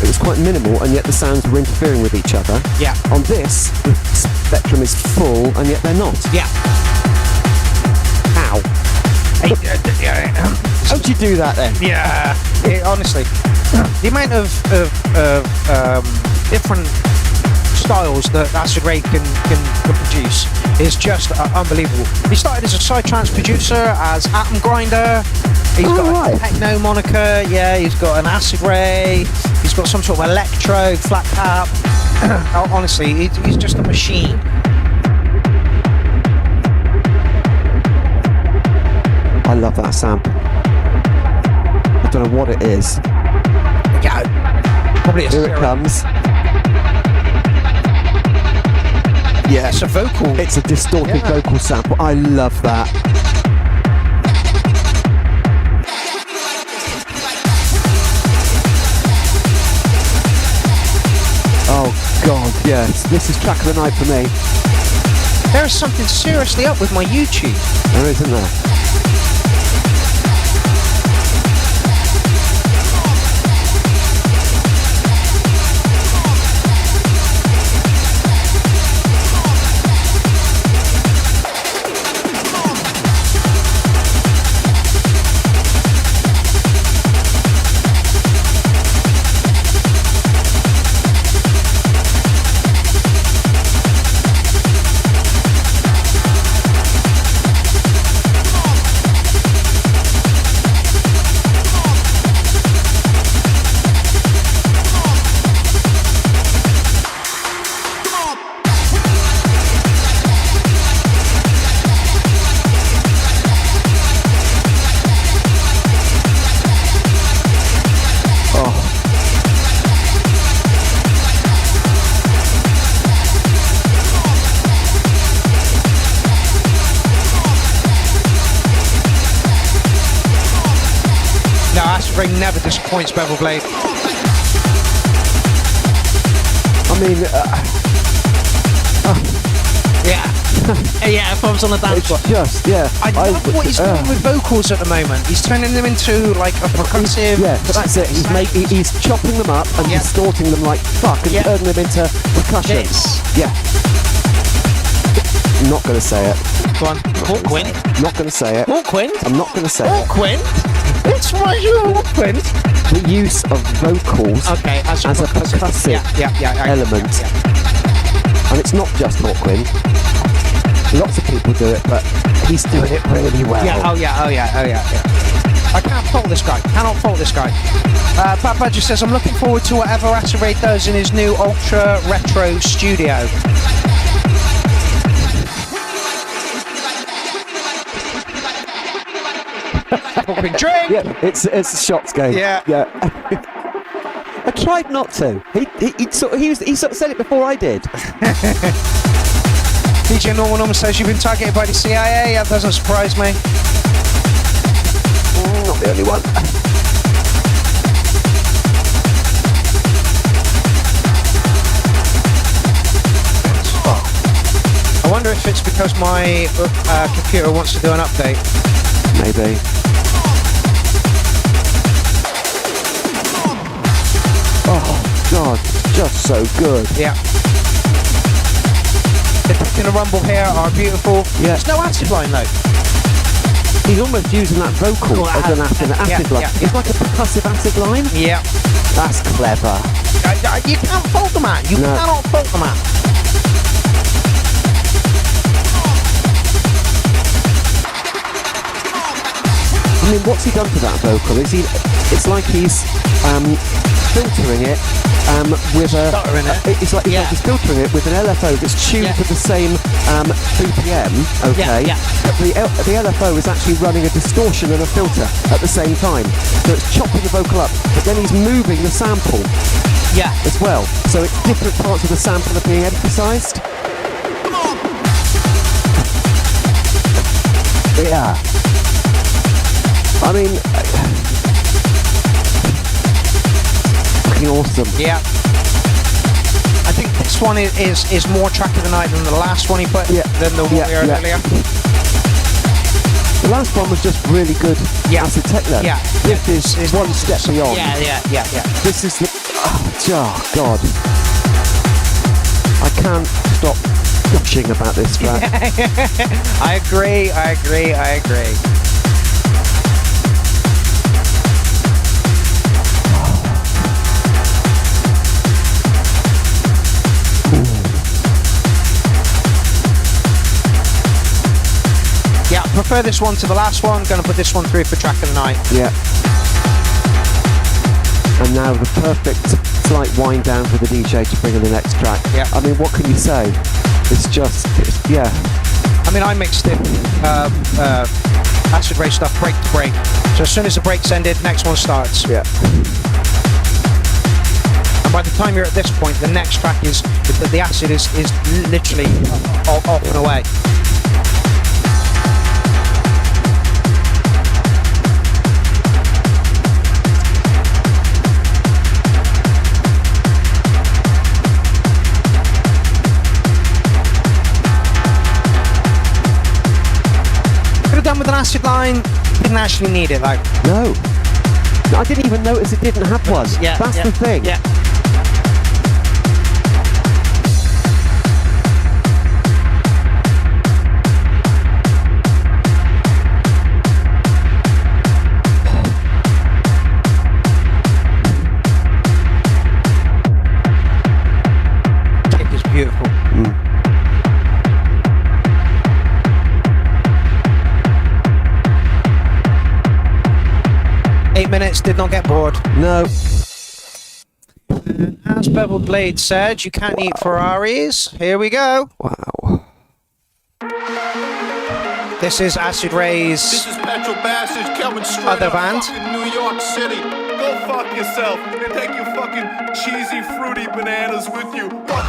it was quite minimal and yet the sounds were interfering with each other. Yeah. On this, the spectrum is full and yet they're not. Yeah. How? How'd you do that then? Yeah. Honestly, the amount of different styles that Acid Ray can produce is just unbelievable. He started as a psytrance producer, as Atom Grinder. He's got a techno moniker. Yeah, he's got an Acid Ray. He's got some sort of electro, flat tap. Honestly, he's just a machine. I love that sample. I don't know what it is. Yeah, probably Here it comes. Yeah, it's a vocal. It's a distorted vocal sample. I love that. Oh God, yes. This is track of the night for me. There is something seriously up with my YouTube. There is, isn't there? Delivery never disappoints, Bevel Blade. I mean, Yeah. Yeah, if I was on a dance floor. it's just, yeah. I love what he's doing with vocals at the moment. He's turning them into like a percussive. Yeah, but that's it. He's chopping them up and distorting them like fuck and Yeah. turning them into percussion. Yes. Yeah. I'm not going to say it. Go on. Hawkwind. Not going to say it. Hawkwind. I'm not going to say it. Hawkwind. It's Hawkwind. The use of vocals Okay, as a percussive yeah, element. And it's not just Hawkwind. Lots of people do it, but he's doing it really well. Yeah, oh yeah. I can't fault this guy. Cannot fault this guy. Pat Badger says, I'm looking forward to whatever Acid Ray does in his new ultra retro studio. Fucking drink! Yeah, it's a shots game. Yeah. I tried not to. He sort of said it before I did. DJ Norman says you've been targeted by the CIA. That doesn't surprise me. Not the only one. I wonder if it's because my computer wants to do an update. Maybe. Oh God, just so good. Yeah. The Pick in the Rumble here are beautiful. Yeah. There's no acid line though. He's almost using that vocal as an acid line. yeah. It's like a percussive acid line. Yeah. That's clever. You can't fault the man. You cannot fault the man. I mean, what's he done to that vocal? It's like he's filtering it with a. It's like he's filtering it with an LFO that's tuned to the same BPM. Okay. Yeah. But the LFO is actually running a distortion and a filter at the same time, so it's chopping the vocal up. But then he's moving the sample. Yeah. As well, so it's different parts of the sample are being emphasised. Yeah. I mean, fucking awesome. Yeah. I think this one is more track of the night than the last one he put. Than the one we heard earlier. The last one was just really good acid techno. Yeah. This is one step beyond. Yeah. This is the. Oh God. I can't stop gushing about this track. I agree. Yeah, prefer this one to the last one. Gonna put this one through for track of the night. Yeah. And now the perfect slight wind down for the DJ to bring in the next track. Yeah. I mean, what can you say? It's yeah. I mean, I mixed it Acid Ray stuff break to break. So as soon as the break's ended, next one starts. Yeah. And by the time you're at this point, the next track is the acid is literally off and away. Done with an acid line, didn't actually need it though. No, I didn't even notice it didn't have one. Yeah, that's the thing. Yeah. Kick is beautiful. 8 minutes, did not get bored. No. As Beveled Blade said, you can't eat Ferraris. Here we go. Wow. This is Acid Ray's This is Petrol Bastards coming straight other out band. fucking New York City. Go fuck yourself and take your fucking cheesy, fruity bananas with you. Fuck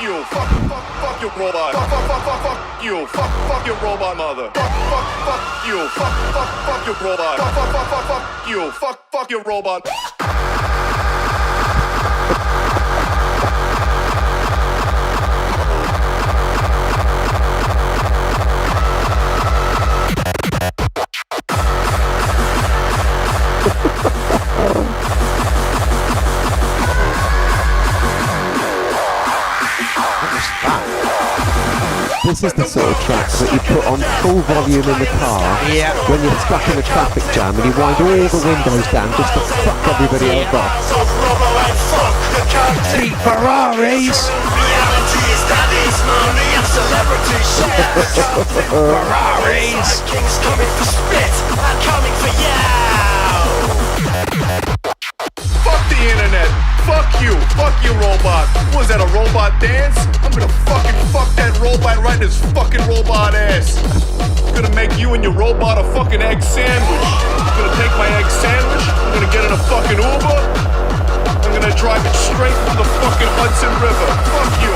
you. Fuck your robot. Fuck you. Fuck your robot mother. Fuck you. Fuck your robot. Fuck you. Fuck your robot. This is the sort of track that you put on full volume in the car when you're stuck in a traffic jam and you wind all the windows down just to fuck everybody else off. Deep Ferraris. Ferraris. King's coming for spit. I'm coming for you. Fuck the internet. Fuck you. Fuck your robot. Was that a robot dance? I'm gonna fucking fuck that robot right in his fucking robot ass. I'm gonna make you and your robot a fucking egg sandwich. I'm gonna take my egg sandwich. I'm gonna get in a fucking Uber. I'm gonna drive it straight through the fucking Hudson River. Fuck you.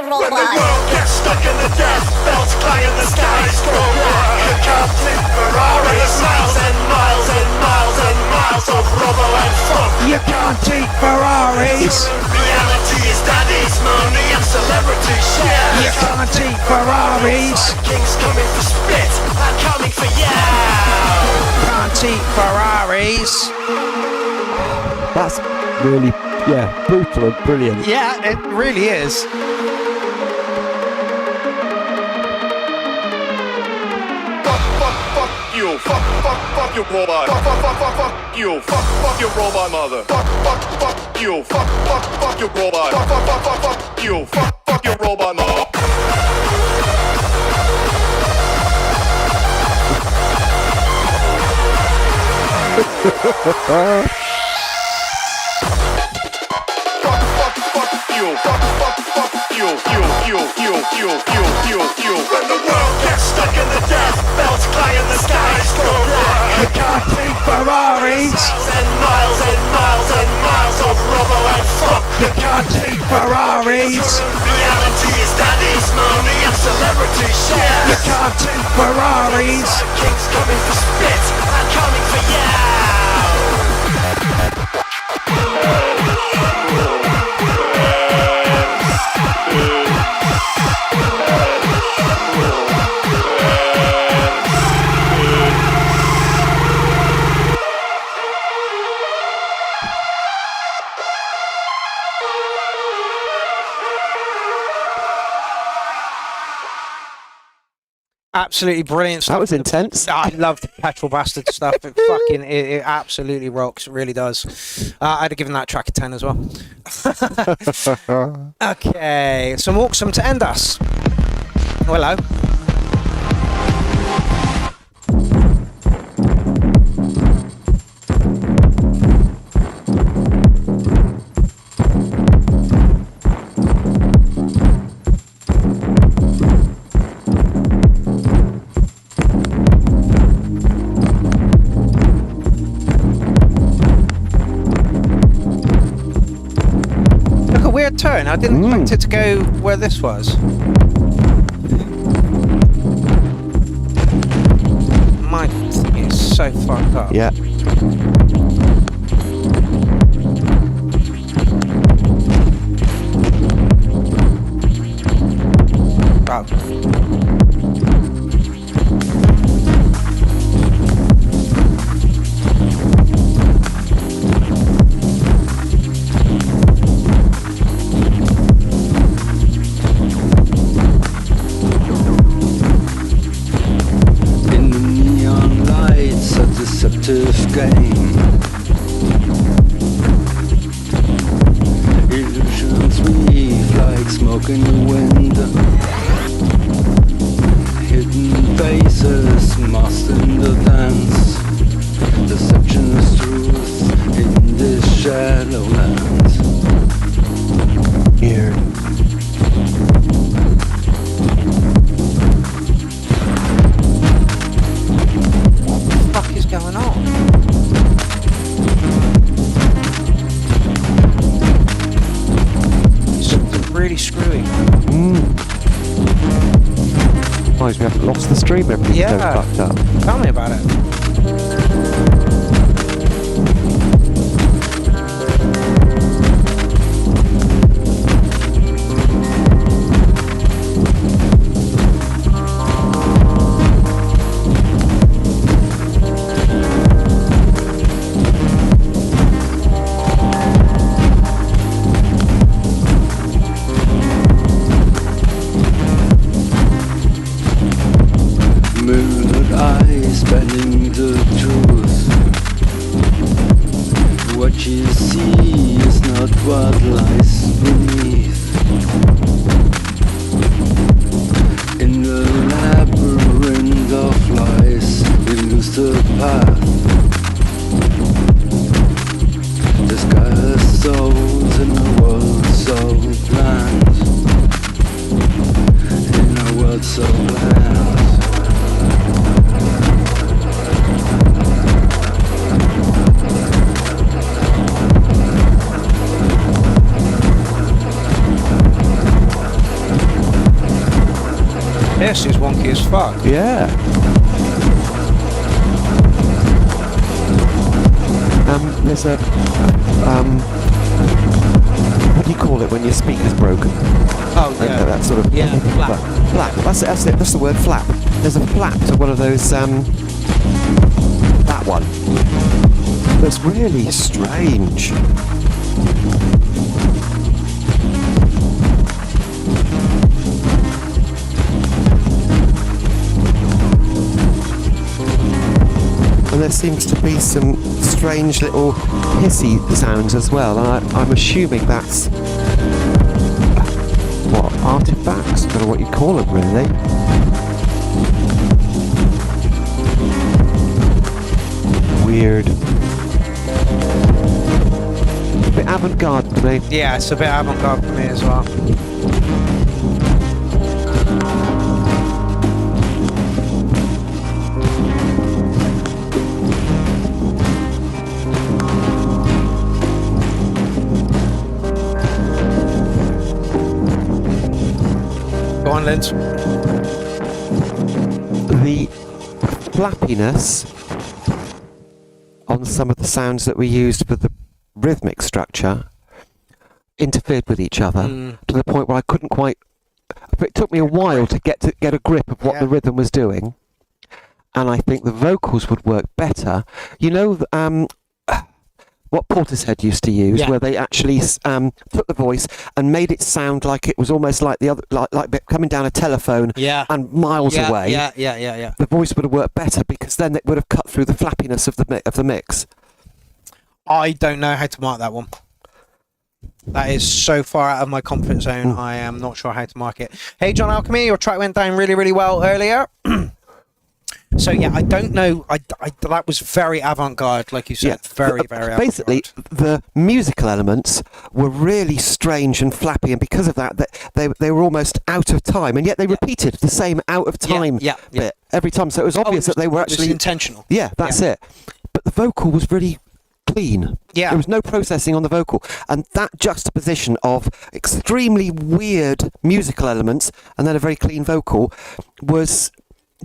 When the world gets stuck in the death, belts fly in the skies, grow black. You can't take Ferrari. There's miles and miles and miles and miles of rubber and funk. You can't take Ferraris. Reality is daddy's money and celebrity shares. You can't take Ferraris. King's coming for spit. I'm coming for you. Can't take Ferraris. That's really, brutal and brilliant. Yeah, it really is. You fuck your robot. Fuck you. Fuck your robot mother. Fuck you. Fuck your robot. Fuck you. Fuck your robot mother. When the world gets stuck in the death, belts fly in the skies, grow black. You can't take Ferraris. And miles and miles and miles of rubber and fuck. You can't take Ferraris. Reality is daddy's money and celebrity shares. You can't take Ferraris. King's coming for spit. I'm coming for you. Absolutely brilliant stuff. That was intense. I love the Petrol Bastard stuff. It absolutely rocks. It really does. I'd have given that track a 10 as well. Okay, some Auxum to end us. Hello. Weird turn. I didn't expect it to go where this was. My thing is so fucked up. Yeah. Oh. deceptive game. Illusions weave like smoke in the wind. Hidden faces lost in the dance. Deception is truth in this shadowland. Weird. scream everything's so Yeah. fucked up. Tell me about it. Murdered eyes bending the truth. What you see is not what lies beneath. In the labyrinth of lies, we lose the path. The sky has souls in a world so bland. In a world so bland. This is wonky as fuck. Yeah. There's a what do you call it when your speaker's broken? Oh yeah. That sort of flap. Flap. That's it. That's the word, flap. There's a flap to one of those. That one. That's really strange. And there seems to be some strange little hissy sounds as well. And I'm assuming that's what, artifacts? I don't know what you call them really. Weird. A bit avant-garde for me. Yeah, it's a bit avant-garde for me as well. Go on, Linz. The flappiness on some of the sounds that we used for the rhythmic structure interfered with each other to the point where I couldn't quite. It took me a while to get a grip of what the rhythm was doing, and I think the vocals would work better. You know, what Portishead used to use, where they actually took the voice and made it sound like it was almost like the other, like coming down a telephone and miles away. Yeah. The voice would have worked better because then it would have cut through the flappiness of the mix. I don't know how to mark that one. That is so far out of my comfort zone. I am not sure how to mark it. Hey, John Alchemy, your track went down really, really well earlier. So yeah, I don't know. I that was very avant-garde, like you said. Very avant-garde. Basically, the musical elements were really strange and flappy, and because of that, they were almost out of time, and yet they repeated the same out of time bit every time. So it was obvious that they were actually intentional. Yeah, that's it. But the vocal was really clean. Yeah. There was no processing on the vocal, and that juxtaposition of extremely weird musical elements and then a very clean vocal was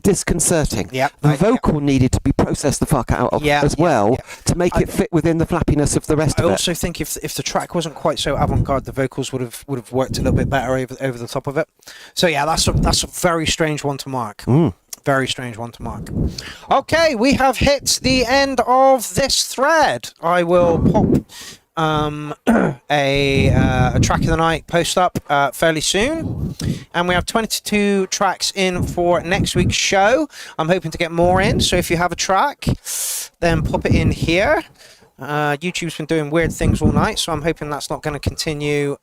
disconcerting. The vocal needed to be processed the fuck out of as well to make it fit within the flappiness of the rest of it. I also think if the track wasn't quite so avant-garde, the vocals would have worked a little bit better over the top of it. So yeah, that's a very strange one to mark. Very strange one to mark. Okay, we have hit the end of this thread. I will pop a track of the night post up fairly soon, and we have 22 tracks in for next week's show. I'm hoping to get more in, so if you have a track, then pop it in here. YouTube's been doing weird things all night, so I'm hoping that's not going to continue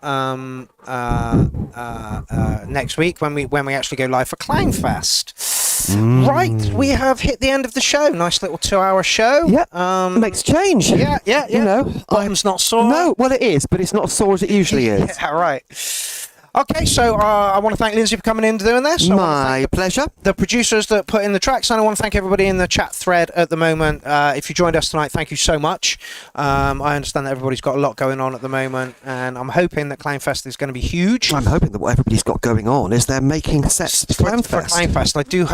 next week when we actually go live for Clownfest. Right, we have hit the end of the show. Nice little 2-hour show. Yeah, makes change. Yeah. You know, bottom's not sore. No, well it is, but it's not as sore as it usually is. Yeah, right. Okay, so I want to thank Lindsay for coming in and doing this. My pleasure. The producers that put in the tracks, and I want to thank everybody in the chat thread at the moment. If you joined us tonight, thank you so much. I understand that everybody's got a lot going on at the moment, and I'm hoping that Clownfest is going to be huge. I'm hoping that what everybody's got going on is they're making sets for Clownfest. Clownfest. I do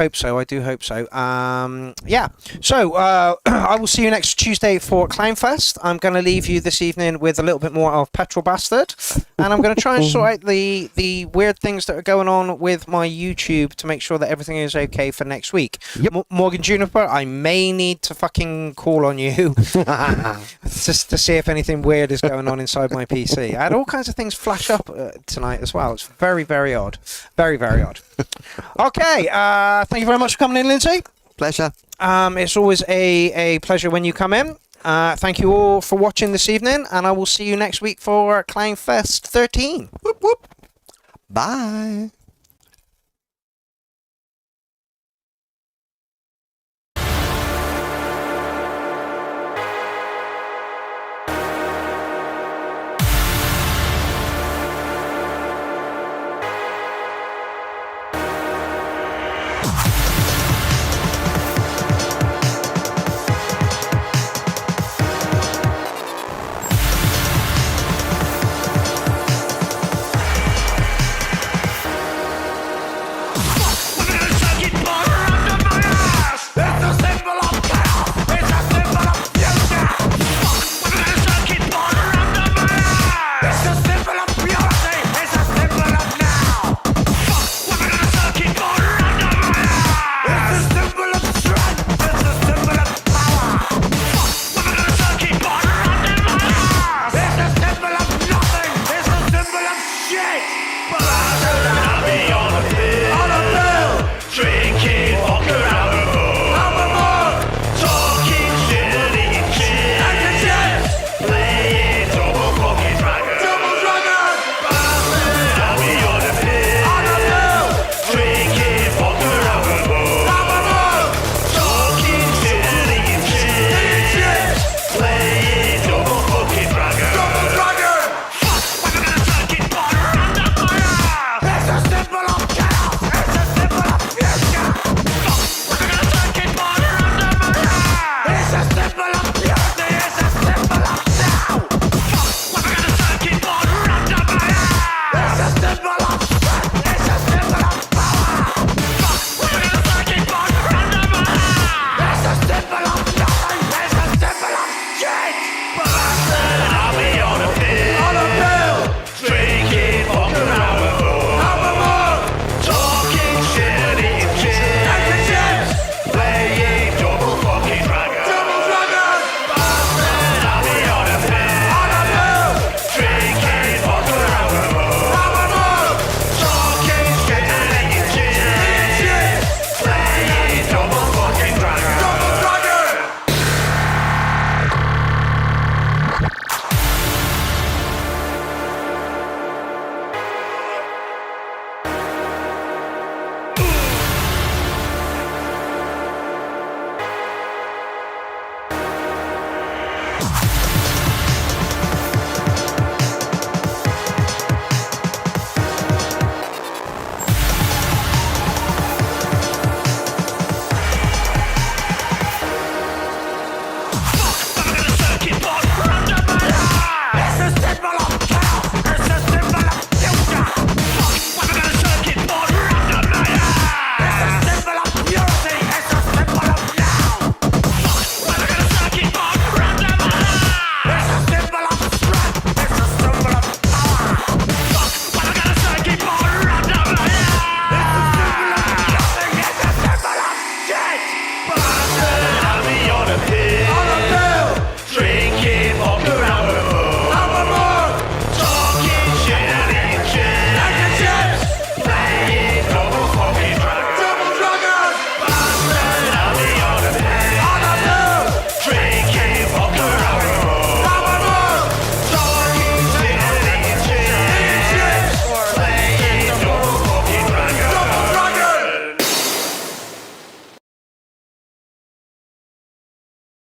hope so. Yeah. So I will see you next Tuesday for Clownfest. I'm going to leave you this evening with a little bit more of Petrol Bastard, and I'm going to try and sort out the weird things that are going on with my YouTube to make sure that everything is okay for next week. Yep. Morgan Juniper, I may need to fucking call on you just to see if anything weird is going on inside my PC. I had all kinds of things flash up tonight as well. It's very, very odd. Very, very odd. Okay, thank you very much for coming in, Lindsay. Pleasure. It's always a pleasure when you come in. Thank you all for watching this evening, and I will see you next week for Clownfest 13. Whoop, whoop. Bye.